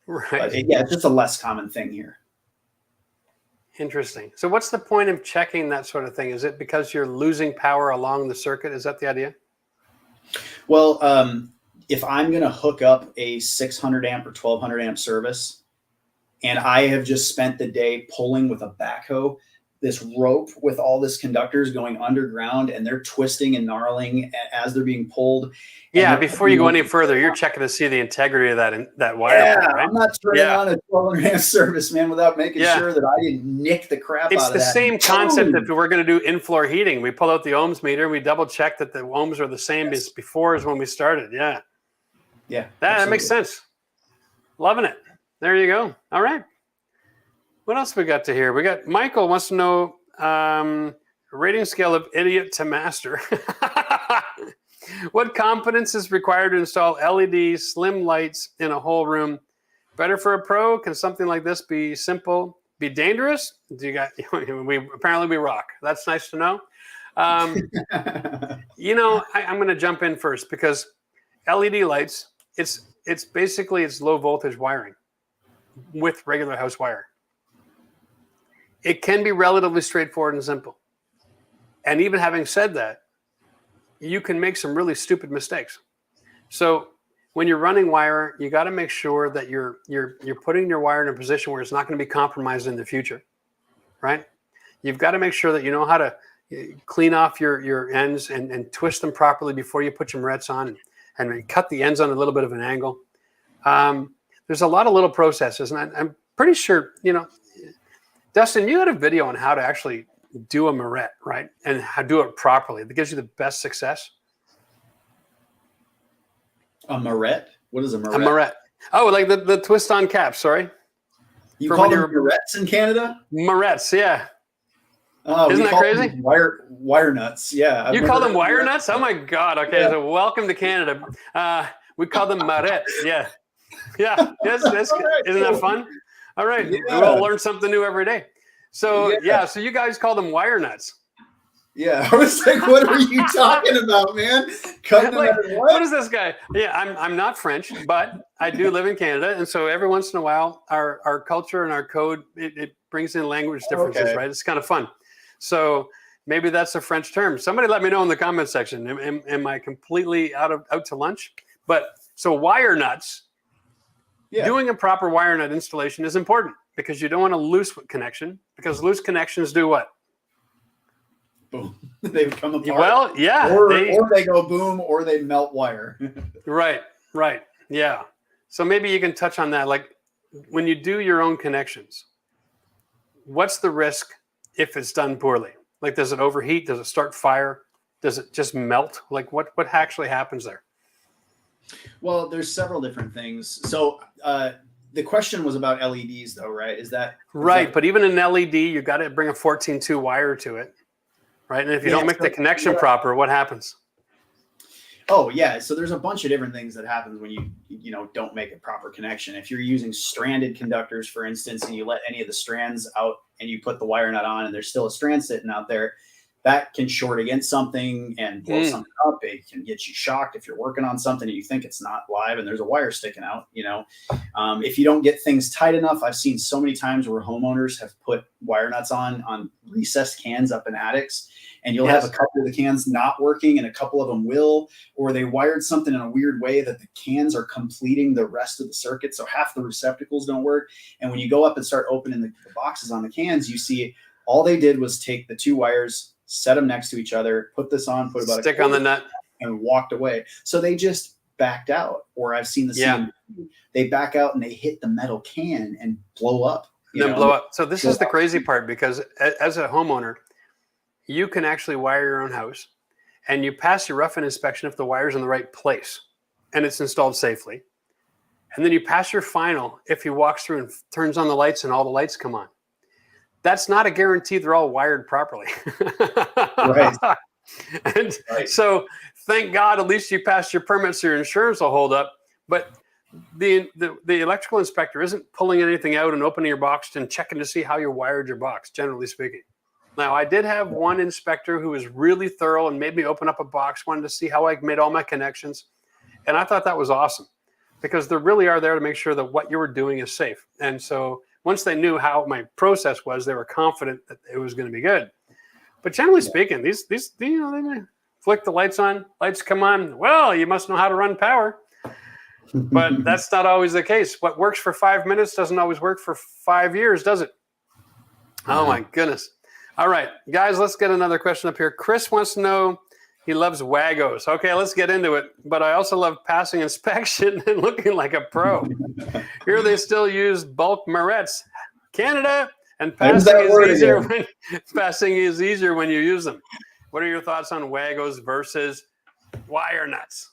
Right. But it's just a less common thing here. Interesting. So what's the point of checking that sort of thing? Is it because you're losing power along the circuit? Is that the idea? Well, if I'm going to hook up a 600 amp or 1200 amp service, and I have just spent the day pulling with a backhoe this rope with all this conductors going underground, and they're twisting and gnarling as they're being pulled. Yeah, before you go any further, you're checking to see the integrity of that wire. Yeah, right? I'm not turning on a 1200 amp service, man, without making sure that I didn't nick the crap out of that. It's the same concept if we're going to do in-floor heating. We pull out the ohms meter, and we double check that the ohms are the same as before as when we started. Yeah. Yeah. That makes sense. Loving it. There you go. All right. What else we got to hear? We got Michael wants to know rating scale of idiot to master. What competence is required to install LED slim lights in a whole room? Better for a pro? Can something like this be simple? Be dangerous? Do you got? We rock. That's nice to know. I'm going to jump in first because LED lights. It's basically low voltage wiring with regular house wire. It can be relatively straightforward and simple. And even having said that, you can make some really stupid mistakes. So when you're running wire, you got to make sure that you're putting your wire in a position where it's not going to be compromised in the future, right? You've got to make sure that you know how to clean off your ends and twist them properly before you put your morettes on, and cut the ends on a little bit of an angle. There's a lot of little processes, and I'm pretty sure, Dustin, you had a video on how to actually do a moret, right? And how to do it properly. That gives you the best success. A moret? What is a moret? A moret. Oh, like the twist on cap, sorry. You call them morets in Canada? Morets, yeah. Oh, isn't that crazy? Wire nuts, yeah. You call them wire nuts? Oh my God. Okay, yeah. So welcome to Canada. We call them morets, yeah. Yeah, yes, isn't that fun? All right, yeah. We'll learn something new every day. So so you guys call them wire nuts. Yeah, I was like, what are you talking about, man? What is this guy? Yeah, I'm not French, but I do live in Canada, and so every once in a while, our culture and our code it brings in language differences, right? It's kind of fun. So maybe that's a French term. Somebody let me know in the comment section. Am I completely out to lunch? But so wire nuts. Yeah. Doing a proper wire nut installation is important because you don't want a loose connection, because loose connections do what? Boom. They come apart. Well, yeah. Or they go boom, or they melt wire. Right. Yeah. So maybe you can touch on that. Like when you do your own connections, what's the risk if it's done poorly? Like, does it overheat? Does it start fire? Does it just melt? Like what actually happens there? Well, there's several different things. So the question was about LEDs, though, right? Is that right? But even an LED, you got to bring a 14-2 wire to it, right? And if you don't make the connection proper, what happens? Oh, yeah. So there's a bunch of different things that happens when you don't make a proper connection. If you're using stranded conductors, for instance, and you let any of the strands out and you put the wire nut on and there's still a strand sitting out there, that can short against something and blow something up. It can get you shocked if you're working on something and you think it's not live and there's a wire sticking out. If you don't get things tight enough, I've seen so many times where homeowners have put wire nuts on recessed cans up in attics, and you'll have a couple of the cans not working and a couple of them will, or they wired something in a weird way that the cans are completing the rest of the circuit. So half the receptacles don't work. And when you go up and start opening the boxes on the cans, you see all they did was take the two wires, set them next to each other, put this on, put about stick on the nut, and walked away. So they just backed out. Or I've seen the same. They back out and they hit the metal can and blow up. Blow up. So this is the crazy part, because as a homeowner, you can actually wire your own house, and you pass your rough-in inspection if the wire's in the right place and it's installed safely. And then you pass your final if he walks through and turns on the lights and all the lights come on. That's not a guarantee they're all wired properly. Right. So thank God, at least you passed your permit, so your insurance will hold up. But the electrical inspector isn't pulling anything out and opening your box and checking to see how you wired your box, generally speaking. Now, I did have one inspector who was really thorough and made me open up a box, wanted to see how I made all my connections. And I thought that was awesome, because they really are there to make sure that what you were doing is safe. And so once they knew how my process was, they were confident that it was going to be good. But generally speaking, these they flick the lights on, lights come on. Well, you must know how to run power. But that's not always the case. What works for 5 minutes doesn't always work for 5 years, does it? Oh, my goodness. All right, guys, let's get another question up here. Chris wants to know, he loves Wagos. Okay, let's get into it. But I also love passing inspection and looking like a pro. Here they still use bulk morets. Canada, and passing is easier when you use them. What are your thoughts on Wagos versus wire nuts?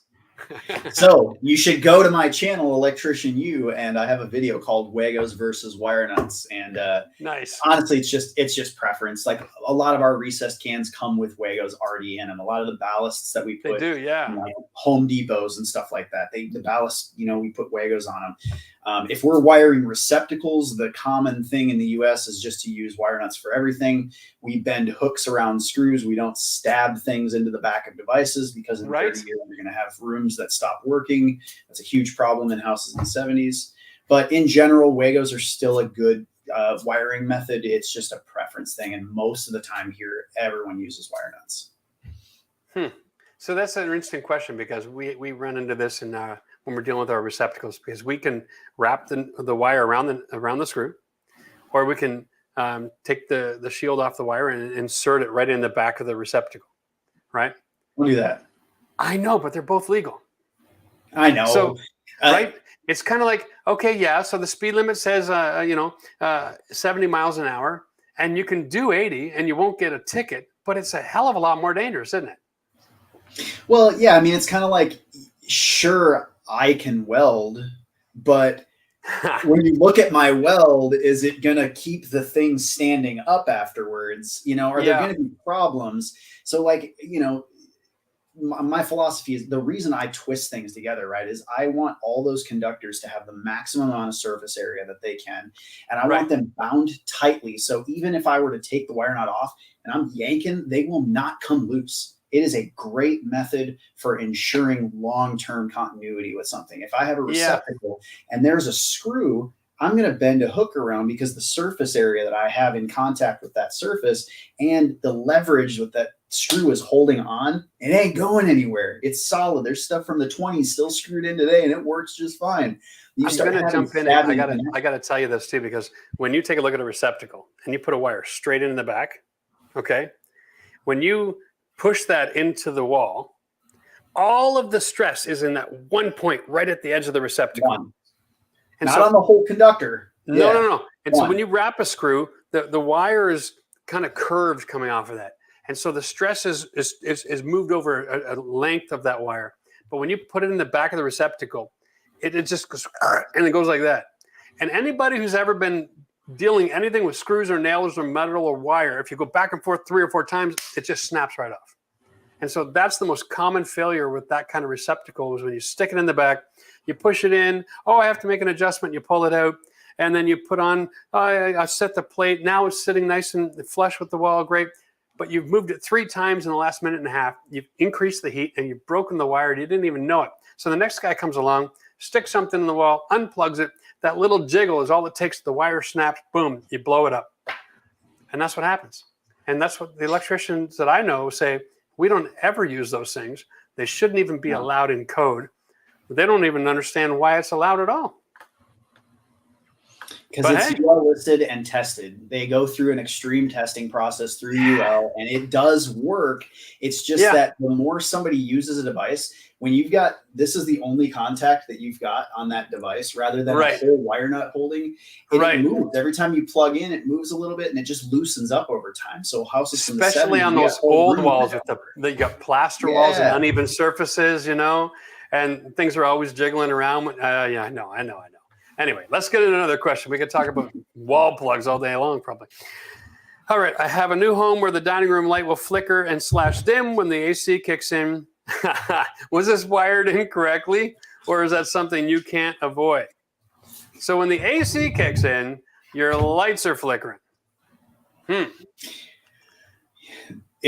So you should go to my channel, Electrician U, and I have a video called Wagos versus wire nuts. And Nice. honestly, it's just preference. Like a lot of our recessed cans come with Wagos already in them. A lot of the ballasts that we They put, do, yeah. like Home Depots and stuff like that, the ballast, we put Wagos on them. If we're wiring receptacles, the common thing in the US is just to use wire nuts for everything. We bend hooks around screws. We don't stab things into the back of devices, because in 30 years, you're going to have rooms that stop working. That's a huge problem in houses in the 70s. But in general, Wagos are still a good wiring method. It's just a preference thing. And most of the time here, everyone uses wire nuts. So that's an interesting question, because we run into this in when we're dealing with our receptacles, because we can wrap the wire around the screw, or we can take the shield off the wire and insert it right in the back of the receptacle, right? We'll do that. I know, but they're both legal. I know. So, right? It's kind of like, okay, yeah, so the speed limit says, 70 miles an hour, and you can do 80 and you won't get a ticket, but it's a hell of a lot more dangerous, isn't it? Well, yeah, I mean, it's kind of like, sure, I can weld, but when you look at my weld, is it going to keep the thing standing up afterwards? Are there going to be problems? So like, my philosophy is, the reason I twist things together, right, is I want all those conductors to have the maximum amount of surface area that they can. And I want them bound tightly. So even if I were to take the wire nut off and I'm yanking, they will not come loose. It is a great method for ensuring long-term continuity with something. If I have a receptacle and there's a screw, I'm going to bend a hook around, because the surface area that I have in contact with that surface and the leverage with that screw is holding on, it ain't going anywhere. It's solid. There's stuff from the 20s still screwed in today, and it works just fine. I'm going to jump in. I got to tell you this too, because when you take a look at a receptacle and you put a wire straight in the back, okay, when you push that into the wall, all of the stress is in that one point right at the edge of the receptacle. And not on the whole conductor. No. And so when you wrap a screw, the wire is kind of curved coming off of that. And so the stress is moved over a length of that wire. But when you put it in the back of the receptacle, it just goes, and it goes like that. And anybody who's ever been dealing anything with screws or nails or metal or wire, if you go back and forth 3 or 4 times, it just snaps right off. And so that's the most common failure with that kind of receptacle, is when you stick it in the back, you push it in, I have to make an adjustment, you pull it out, and then you put on, I set the plate, now it's sitting nice and flush with the wall, great, but you've moved it 3 times in the last minute and a half, you've increased the heat, and you've broken the wire, and you didn't even know it. So the next guy comes along, sticks something in the wall, unplugs it, that little jiggle is all it takes, the wire snaps, boom, you blow it up. And that's what happens. And that's what the electricians that I know say, we don't ever use those things. They shouldn't even be allowed in code. They don't even understand why it's allowed at all. Because it's UL listed and tested. They go through an extreme testing process through UL, and it does work. It's just that the more somebody uses a device, when you've got, this is the only contact that you've got on that device, rather than a whole wire nut holding, it moves. Every time you plug in, it moves a little bit, and it just loosens up over time. So houses, especially on those old walls, with you got plaster walls and uneven surfaces, and things are always jiggling around. I know. Anyway, let's get into another question. We could talk about wall plugs all day long, probably. All right, I have a new home where the dining room light will flicker and slash dim when the AC kicks in. Was this wired incorrectly, or is that something you can't avoid? So when the AC kicks in, your lights are flickering. It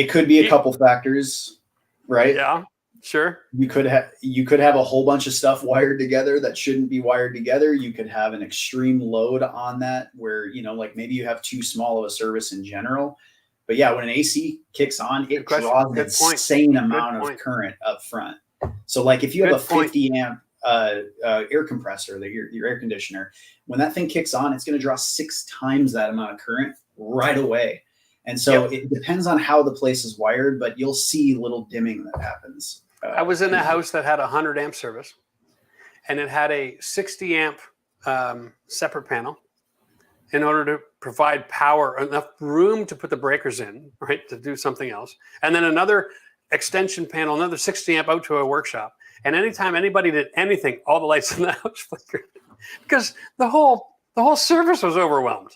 could be a couple factors, right? Yeah. Sure. You could have a whole bunch of stuff wired together that shouldn't be wired together. You could have an extreme load on that where, like maybe you have too small of a service in general. But yeah, when an AC kicks on, it draws an insane amount of current up front. So like if you have a 50 amp air compressor, your air conditioner, when that thing kicks on, it's going to draw 6 times that amount of current right away. And so it depends on how the place is wired, but you'll see little dimming that happens. I was in a house that had a 100 amp service, and it had a 60 amp separate panel in order to provide power, enough room to put the breakers in, right, to do something else. And then another extension panel, another 60 amp out to a workshop. And anytime anybody did anything, all the lights in the house flickered because the whole service was overwhelmed,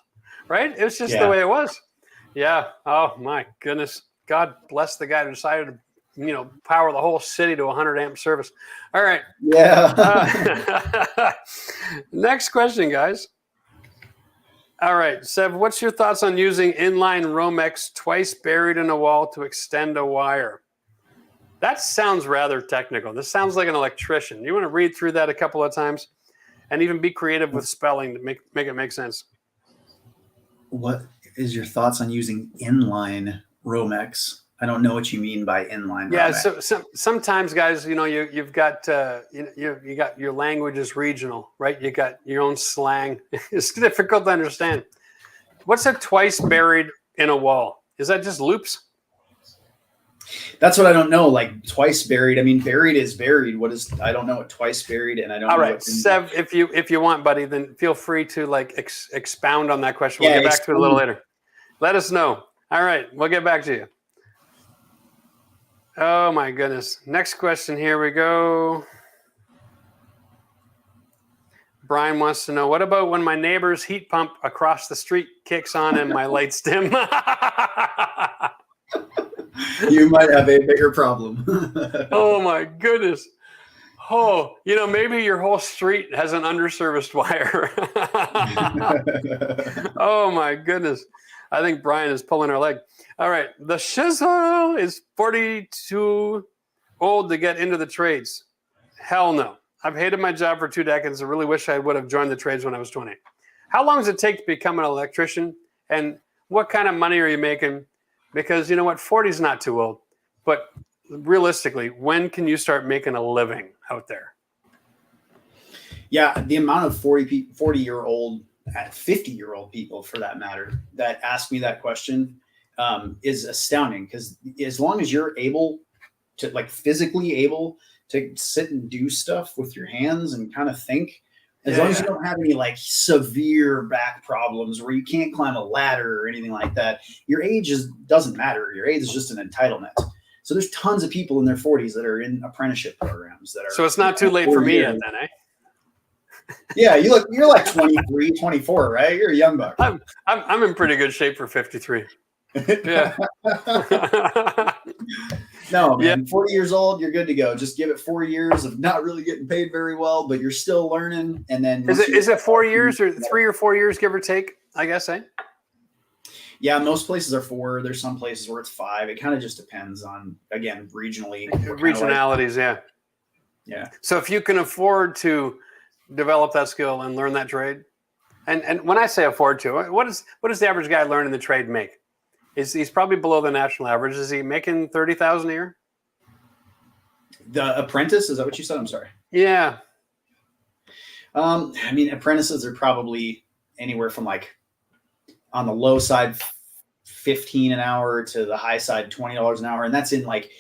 right? It was just the way it was. Yeah. Oh my goodness. God bless the guy who decided to, power the whole city to 100 amp service. All right. Yeah. Next question, guys. All right, Sev, what's your thoughts on using inline Romex twice buried in a wall to extend a wire? That sounds rather technical. This sounds like an electrician. You want to read through that a couple of times and even be creative with spelling to make it make sense. What is your thoughts on using inline Romex? I don't know what you mean by inline. Yeah, Romex. so sometimes, guys, you've got you got your language is regional, right? You got your own slang. It's difficult to understand. What's a twice buried in a wall? Is that just loops? That's what I don't know. Like twice buried. I mean, buried is buried. What is? I don't know what twice buried, and I don't. All know right, Sev, if you want, buddy, then feel free to like expound on that question. We'll get back to it a little later. Let us know. All right, we'll get back to you. Oh my goodness. Next question. Here we go. Brian wants to know, what about when my neighbor's heat pump across the street kicks on and my lights dim? You might have a bigger problem. Oh my goodness. Oh, maybe your whole street has an underserviced wire. Oh my goodness. I think Brian is pulling our leg. All right. The shizzle is 42 old to get into the trades. Hell no. I've hated my job for 2 decades. I really wish I would have joined the trades when I was 20. How long does it take to become an electrician? And what kind of money are you making? Because you know what? 40 is not too old. But realistically, when can you start making a living out there? Yeah, the amount of 40-year-old, 50-year-old people, for that matter, that ask me that question is astounding. Because as long as you're able to, like, physically able to sit and do stuff with your hands and kind of think, as long as you don't have any like severe back problems where you can't climb a ladder or anything like that, your age doesn't matter. Your age is just an entitlement. So there's tons of people in their 40s that are in apprenticeship programs that are. So it's not too late for me yet, then, eh? Yeah, you're like 23, 24, right? You're a young buck. I'm in pretty good shape for 53. Yeah. No, man, 40 years old, you're good to go. Just give it 4 years of not really getting paid very well, but you're still learning. And then is it 4 years or 3 or 4 years, give or take, I guess, eh? Yeah, most places are 4. There's some places where it's 5. It kind of just depends on, again, regionally. Regionalities, yeah. So if you can afford to develop that skill and learn that trade, and when I say afford to, what does the average guy learn in the trade make? He's probably below the national average. Is he making $30,000 a year? The apprentice, is that what you said? I'm sorry. Yeah. I mean, apprentices are probably anywhere from like on the low side, $15 an hour to the high side, $20 an hour. And that's in like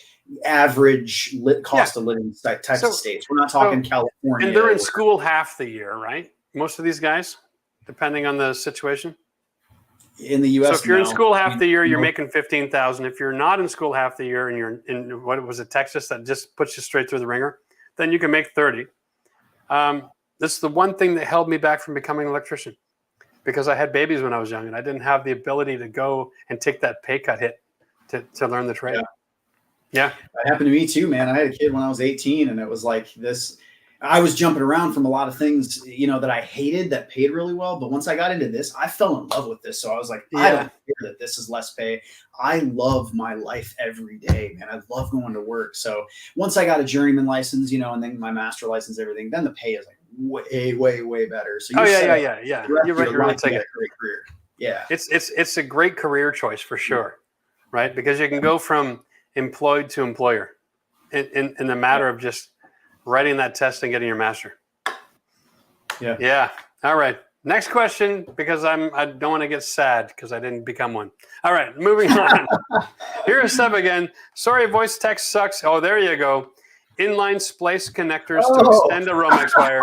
average cost of living types of states. We're not talking California. And they're in school half the year, right? Most of these guys, depending on the situation. In the U.S. So if you're in school half the year, you're making $15,000. If you're not in school half the year and you're in what was it, Texas, that just puts you straight through the ringer, then you can make 30. This is the one thing that held me back from becoming an electrician, because I had babies when I was young and I didn't have the ability to go and take that pay cut hit to learn the trade. Yeah. That happened to me too, man. I had a kid when I was 18 and it was like this. I was jumping around from a lot of things, that I hated that paid really well. But once I got into this, I fell in love with this. So I was like, I don't care that this is less pay. I love my life every day, man. I love going to work. So once I got a journeyman license, and then my master license, everything, then the pay is like way, way, way better. So yeah. You're right. You're take a great career. Yeah. It's a great career choice for sure. Right. Because you can go from employed to employer in the matter of just writing that test and getting your master. Yeah. All right. Next question, because I don't want to get sad because I didn't become one. All right, moving on. Here's Seb again. Sorry, voice text sucks. Oh, there you go. Inline splice connectors to extend a Romex wire.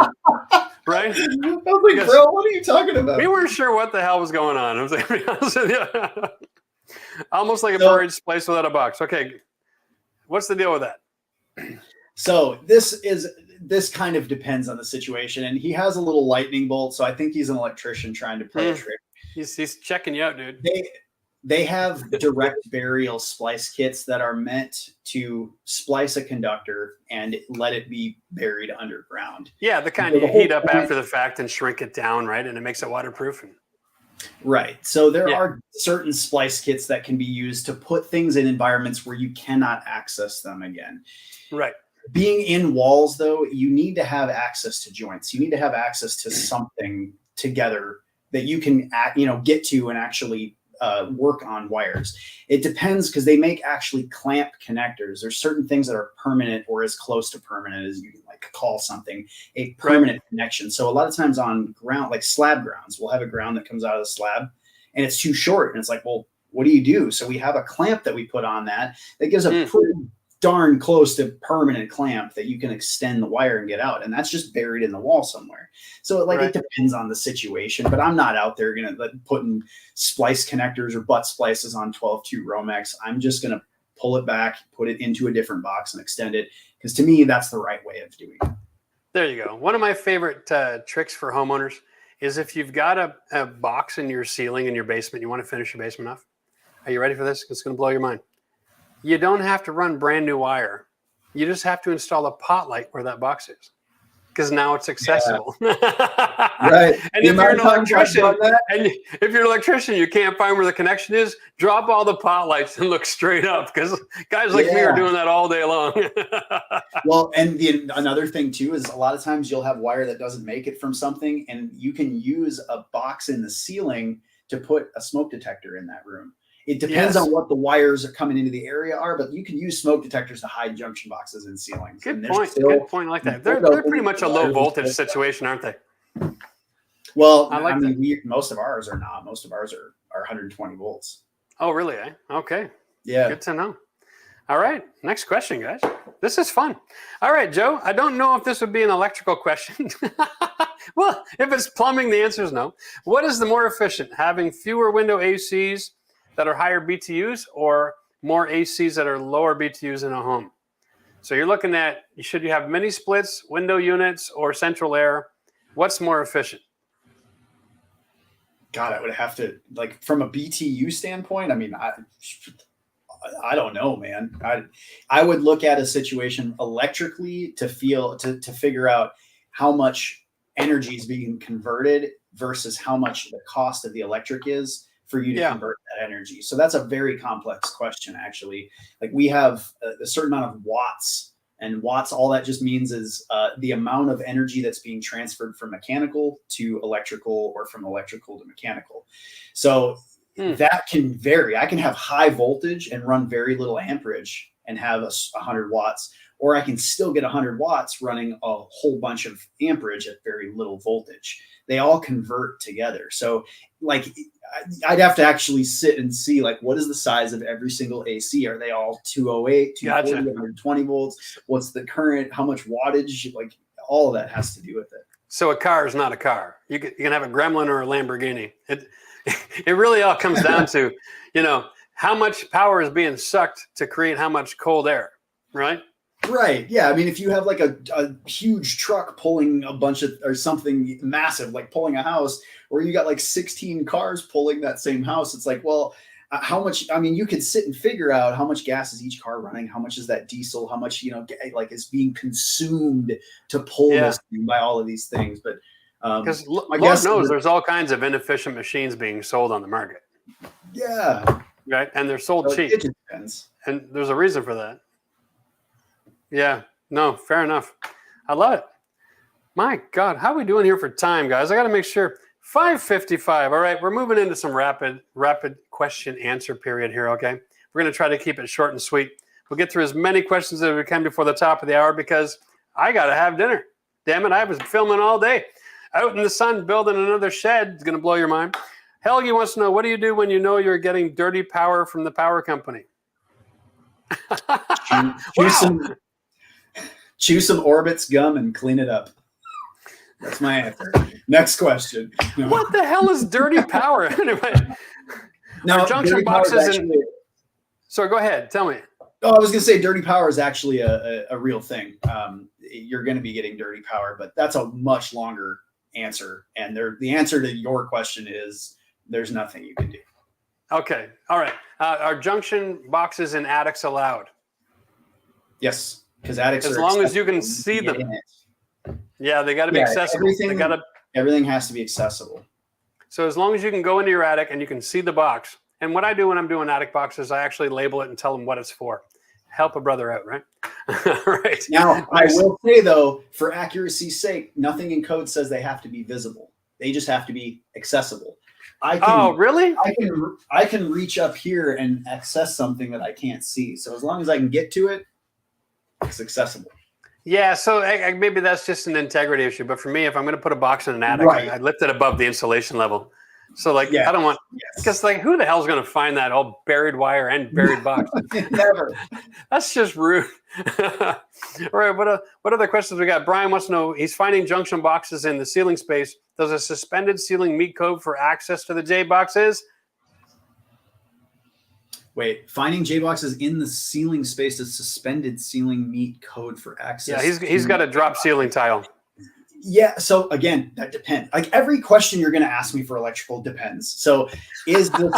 Right? I was like, bro, what are you talking about? We weren't sure what the hell was going on. I was like, to be honest with you. Almost like a buried splice without a box. Okay. What's the deal with that? So this kind of depends on the situation, and he has a little lightning bolt, so I think he's an electrician trying to play a trick. He's checking you out, dude. They have direct burial splice kits that are meant to splice a conductor and let it be buried underground. Yeah, the kind you heat up after the fact and shrink it down, right? And it makes it waterproof. Right. So there are certain splice kits that can be used to put things in environments where you cannot access them again. Right. Being in walls, though, you need to have access to joints. You need to have access to something together that you can, get to and actually work on wires. It depends, because they make actually clamp connectors. There's certain things that are permanent or as close to permanent as you can call something a permanent connection. So a lot of times on ground, like slab grounds, we'll have a ground that comes out of the slab and it's too short. And it's like, well, what do you do? So we have a clamp that we put on that gives a pretty darn close to permanent clamp that you can extend the wire and get out. And that's just buried in the wall somewhere. So it depends on the situation, but I'm not out there putting splice connectors or butt splices on 12-2 Romex. I'm just going to pull it back, put it into a different box and extend it. Because to me, that's the right way of doing it. There you go. One of my favorite tricks for homeowners is if you've got a box in your ceiling in your basement, you want to finish your basement off. Are you ready for this? It's going to blow your mind. You don't have to run brand new wire. You just have to install a pot light where that box is, because now it's accessible. Yeah. Right. And if you're an electrician, you can't find where the connection is, drop all the pot lights and look straight up, because guys like me are doing that all day long. Well, and another thing too is a lot of times you'll have wire that doesn't make it from something, and you can use a box in the ceiling to put a smoke detector in that room. It depends on what the wires are coming into the area are, but you can use smoke detectors to hide junction boxes in ceilings. Good point. Good point. Like that. They're pretty much a low voltage situation, aren't they? Well, most of ours are not. Most of ours are 120 volts. Oh, really? Okay. Yeah. Good to know. All right. Next question, guys. This is fun. All right, Joe. I don't know if this would be an electrical question. Well, if it's plumbing, the answer is no. What is the more efficient, having fewer window ACs that are higher BTUs or more ACs that are lower BTUs in a home? So you're looking at, should you have mini splits, window units, or central air? What's more efficient? God, I would have to, from a BTU standpoint, I mean, I don't know, man. I would look at a situation electrically to figure out how much energy is being converted versus how much the cost of the electric is for you to convert that energy. So that's a very complex question, actually. We have a certain amount of watts, and watts, all that just means is the amount of energy that's being transferred from mechanical to electrical or from electrical to mechanical. So that can vary. I can have high voltage and run very little amperage and have 100 watts, or I can still get 100 watts running a whole bunch of amperage at very little voltage. They all convert together. So I'd have to actually sit and see what is the size of every single AC? Are they all 208, 240, 120 volts? What's the current? How much wattage? All of that has to do with it. So a car is not a car. You can have a Gremlin or a Lamborghini. It really all comes down to, how much power is being sucked to create how much cold air, right? Right. Yeah. I mean, if you have a huge truck pulling a bunch of, or something massive, pulling a house, or you got 16 cars pulling that same house, it's how much, you could sit and figure out how much gas is each car running, how much is that diesel, how much, is being consumed to pull this thing by all of these things. But because Lord knows there's all kinds of inefficient machines being sold on the market. Yeah. Right. And they're sold cheap. It depends. And there's a reason for that. Yeah, no, fair enough. I love it. My God, how are we doing here for time, guys? I got to make sure. 5:55. All right, we're moving into some rapid question answer period here, okay? We're going to try to keep it short and sweet. We'll get through as many questions as we can before the top of the hour, because I got to have dinner. Damn it, I was filming all day. Out in the sun building another shed. It's going to blow your mind. Helgi wants to know, what do you do when you know you're getting dirty power from the power company? Chew some Orbit's gum and clean it up. That's my answer. Next question. No. What the hell is dirty power? Anyway, no, Junction Boxes. So go ahead. Tell me. Oh, I was going to say dirty power is actually a real thing. You're going to be getting dirty power, but that's a much longer answer. And the answer to your question is there's nothing you can do. Okay. All right. Are junction boxes in attics allowed? Yes, because attics as are long as you can accessible, see can get them. in it. Yeah, they got to be accessible. Everything has to be accessible. So as long as you can go into your attic and you can see the box. And what I do when I'm doing attic boxes, I actually label it and tell them what it's for. Help a brother out, right? Right. Now, I will say, though, for accuracy's sake, nothing in code says they have to be visible. They just have to be accessible. Oh, really? I can reach up here and access something that I can't see. So as long as I can get to it, it's accessible. Yeah, so maybe that's just an integrity issue. But for me, if I'm going to put a box in an attic, Right. I lift it above the insulation level. So, like, Yeah. I don't want, Yes. because, like, who the hell's going to find that all buried wire and buried box? Never. That's just rude. All right, what other questions we got? Brian wants to know, he's finding junction boxes in the ceiling space. Does a suspended ceiling meet code for access to the J boxes? Wait, finding J boxes in the ceiling space, does suspended ceiling meet code for access? Yeah, he's got a drop ceiling tile. Yeah, so again, that depends. Like every question you're going to ask me for electrical depends. So is the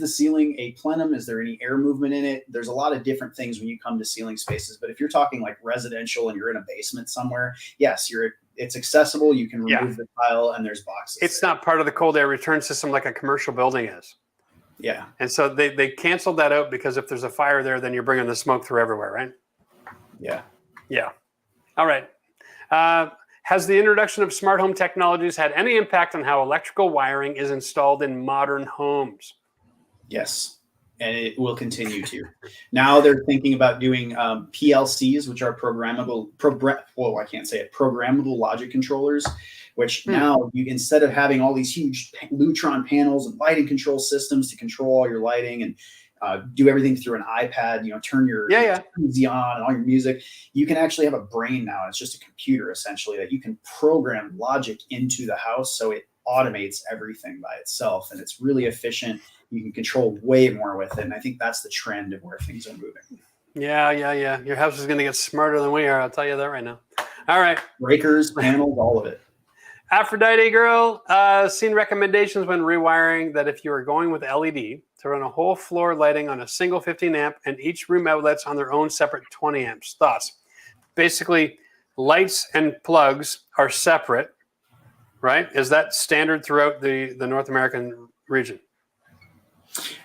ceiling a plenum? Is there any air movement in it? There's a lot of different things when you come to ceiling spaces. But if you're talking like residential and you're in a basement somewhere, yes, it's accessible. You can remove the tile and there's boxes. It's not part of the cold air return system like a commercial building is. Yeah. And so they canceled that out because if there's a fire there, then you're bringing the smoke through everywhere, right? Yeah. Yeah. All right. Has the introduction of smart home technologies had any impact on how electrical wiring is installed in modern homes? Yes, and it will continue to. Now they're thinking about doing PLCs, which are programmable logic controllers, which now instead of having all these huge Lutron panels and lighting control systems to control all your lighting and do everything through an iPad, turn your TV on and all your music. You can actually have a brain now. It's just a computer essentially that you can program logic into the house. So it automates everything by itself and it's really efficient. You can control way more with it. And I think that's the trend of where things are moving. Yeah. Your house is going to get smarter than we are. I'll tell you that right now. All right. Breakers, panels, all of it. Aphrodite girl, seen recommendations when rewiring that if you are going with LED to run a whole floor lighting on a single 15 amp and each room outlets on their own separate 20 amps. Thoughts? Basically, lights and plugs are separate, right? Is that standard throughout the North American region?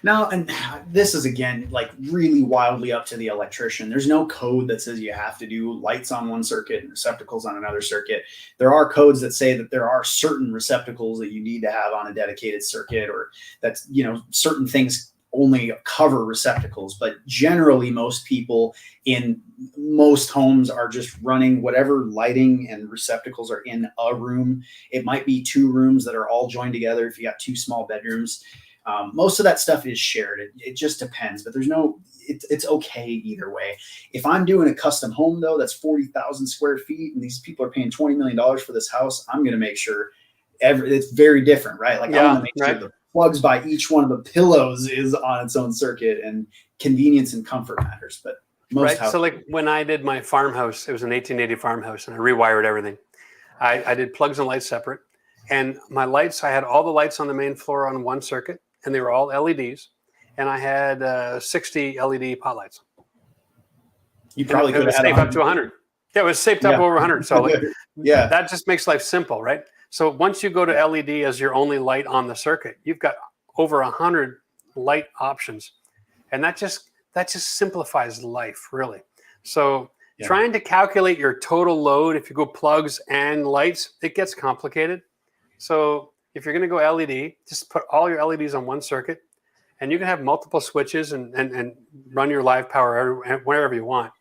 Now, and this is again like really wildly up to the electrician. There's no code that says you have to do lights on one circuit and receptacles on another circuit. There are codes that say that there are certain receptacles that you need to have on a dedicated circuit, or that's, certain things only cover receptacles. But generally, most people in most homes are just running whatever lighting and receptacles are in a room. It might be two rooms that are all joined together if you got two small bedrooms. Most of that stuff is shared. It just depends, but it's okay either way. If I'm doing a custom home though, that's 40,000 square feet and these people are paying $20 million for this house, I'm going to make sure it's very different, right? Like I want to make sure the plugs by each one of the pillows is on its own circuit and convenience and comfort matters. But most houses. So like when I did my farmhouse, it was an 1880 farmhouse and I rewired everything. I did plugs and lights separate, and my lights, I had all the lights on the main floor on one circuit. And they were all LEDs, and I had 60 LED pot lights. You probably could have had up to 100. Yeah, it was saved up over 100. So that just makes life simple, right? So once you go to LED as your only light on the circuit, you've got over 100 light options, and that just simplifies life, really. So trying to calculate your total load, if you go plugs and lights, it gets complicated. So if you're going to go LED, just put all your LEDs on one circuit, and you can have multiple switches and run your live power wherever you want.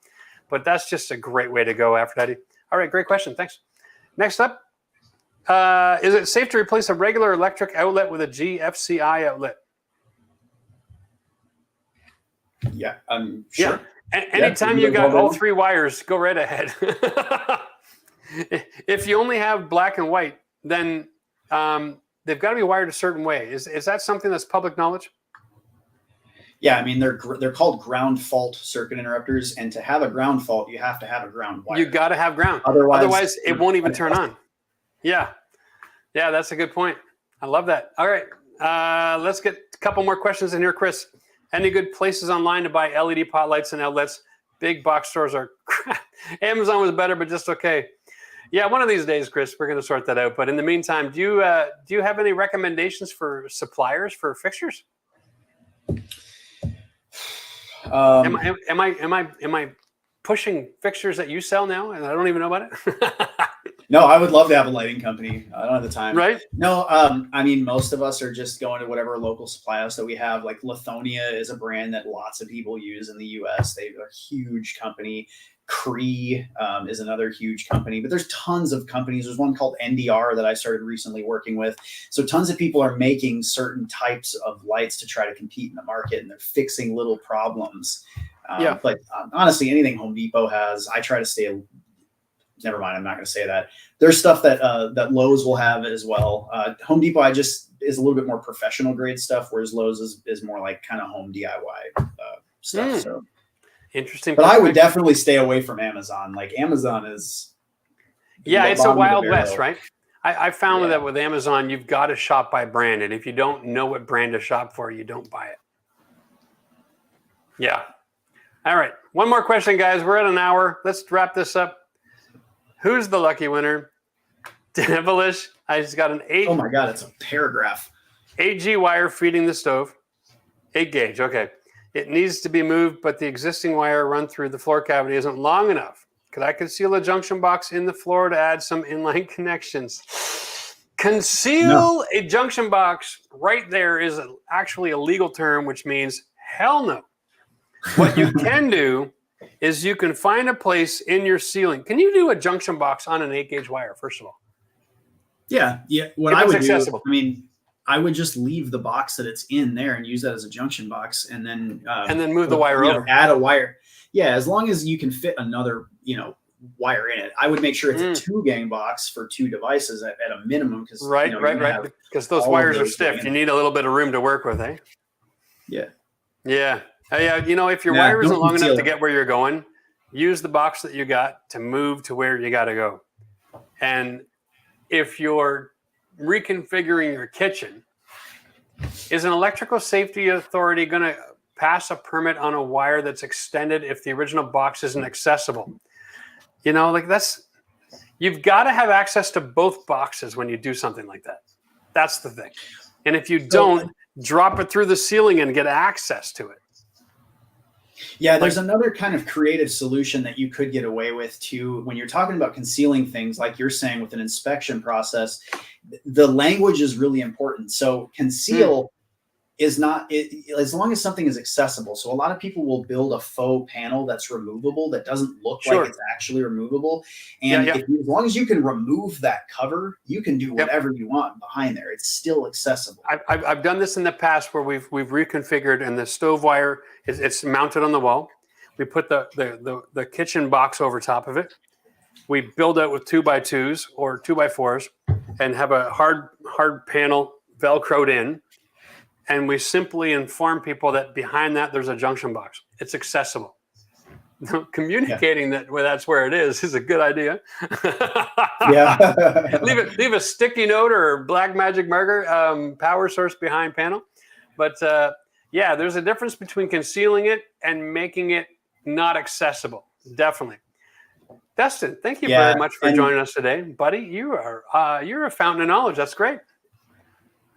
But that's just a great way to go, Aphrodite. All right, great question. Thanks. Next up, is it safe to replace a regular electric outlet with a GFCI outlet? Yeah, I'm sure. Yeah. Anytime you got all three wires, go right ahead. If you only have black and white, then they've got to be wired a certain way. Is that something that's public knowledge? Yeah, I mean they're called ground fault circuit interrupters, and to have a ground fault, you have to have a ground wire. You got to have ground. Otherwise, it won't even turn on. Yeah, yeah, that's a good point. I love that. All right, let's get a couple more questions in here, Chris. Any good places online to buy LED pot lights and outlets? Big box stores are crap. Amazon was better, but just okay. Yeah, one of these days, Chris, we're going to sort that out. But in the meantime, do you have any recommendations for suppliers for fixtures? Am I pushing fixtures that you sell now, and I don't even know about it? No, I would love to have a lighting company. I don't have the time. Right? No, I mean, most of us are just going to whatever local supply house that we have. Like Lithonia is a brand that lots of people use in the U.S. They're a huge company. Cree is another huge company, but there's tons of companies. There's one called NDR that I started recently working with. So tons of people are making certain types of lights to try to compete in the market, and they're fixing little problems. But honestly, anything Home Depot has, I try to stay. Never mind, I'm not going to say that. There's stuff that that Lowe's will have as well. Home Depot, is a little bit more professional grade stuff, whereas Lowe's is more like kind of home DIY stuff. So interesting. But I would definitely stay away from Amazon. Like Amazon is. Yeah, it's a wild west, right? I found that with Amazon, you've got to shop by brand, and if you don't know what brand to shop for, you don't buy it. Yeah. All right. One more question, guys. We're at an hour. Let's wrap this up. Who's the lucky winner? Devilish. I just got an 8. Oh my God, it's a paragraph. 8G wire feeding the stove. 8 gauge. Okay. It needs to be moved, but the existing wire run through the floor cavity isn't long enough. Could I conceal a junction box in the floor to add some inline connections? Conceal a junction box right there is actually a legal term, which means hell no. What you can do is you can find a place in your ceiling. Can you do a junction box on an 8 gauge wire, first of all? Yeah. What I would do, I mean, I would just leave the box that it's in there and use that as a junction box, and then move the wire over. Add a wire. Yeah, as long as you can fit another, wire in it. I would make sure it's a 2-gang box for 2 devices at a minimum, because right. Because those wires are stiff. You need a little bit of room to work with, eh? Yeah. Yeah. If your wire isn't long enough to get where you're going, use the box that you got to move to where you got to go. And if you're reconfiguring your kitchen, is an electrical safety authority going to pass a permit on a wire that's extended if the original box isn't accessible? You've got to have access to both boxes when you do something like that. That's the thing. And if you don't, drop it through the ceiling and get access to it. Yeah, there's another kind of creative solution that you could get away with too. When you're talking about concealing things, like you're saying with an inspection process, the language is really important. So conceal is not, as long as something is accessible. So a lot of people will build a faux panel that's removable, that doesn't look like it's actually removable. And as long as you can remove that cover, you can do whatever you want behind there. It's still accessible. I've done this in the past where we've reconfigured, and the stove wire it's mounted on the wall. We put the kitchen box over top of it. We build out with 2x2s or 2x4s and have a hard panel Velcroed in. And we simply inform people that behind that there's a junction box. It's accessible. Communicating that's where it is a good idea. leave a sticky note or black magic marker power source behind panel. But there's a difference between concealing it and making it not accessible. Definitely. Dustin, thank you very much for joining us today, buddy. You're a fountain of knowledge. That's great.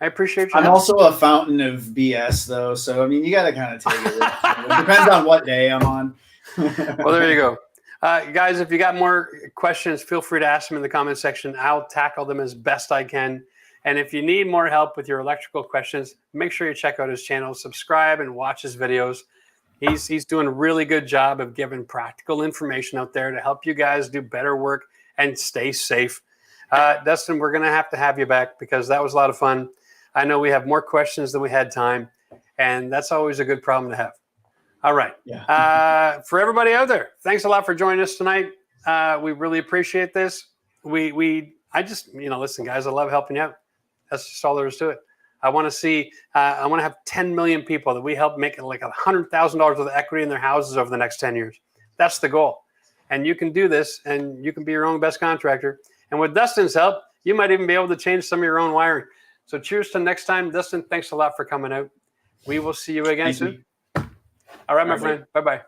I appreciate you. I'm also a fountain of BS, though. So, I mean, you got to kind of take it. It depends on what day I'm on. Well, there you go. Guys, if you got more questions, feel free to ask them in the comment section. I'll tackle them as best I can. And if you need more help with your electrical questions, make sure you check out his channel, subscribe, and watch his videos. He's doing a really good job of giving practical information out there to help you guys do better work and stay safe. Dustin, we're going to have you back because that was a lot of fun. I know we have more questions than we had time, and that's always a good problem to have. All right. Yeah. For everybody out there, thanks a lot for joining us tonight. We really appreciate this. Listen, guys, I love helping you out. That's just all there is to it. I want to see, I want to have 10 million people that we help make like $100,000 worth of equity in their houses over the next 10 years. That's the goal. And you can do this, and you can be your own best contractor. And with Dustin's help, you might even be able to change some of your own wiring. So cheers to next time. Dustin, thanks a lot for coming out. We will see you again soon. All right, my friend. Bye-bye.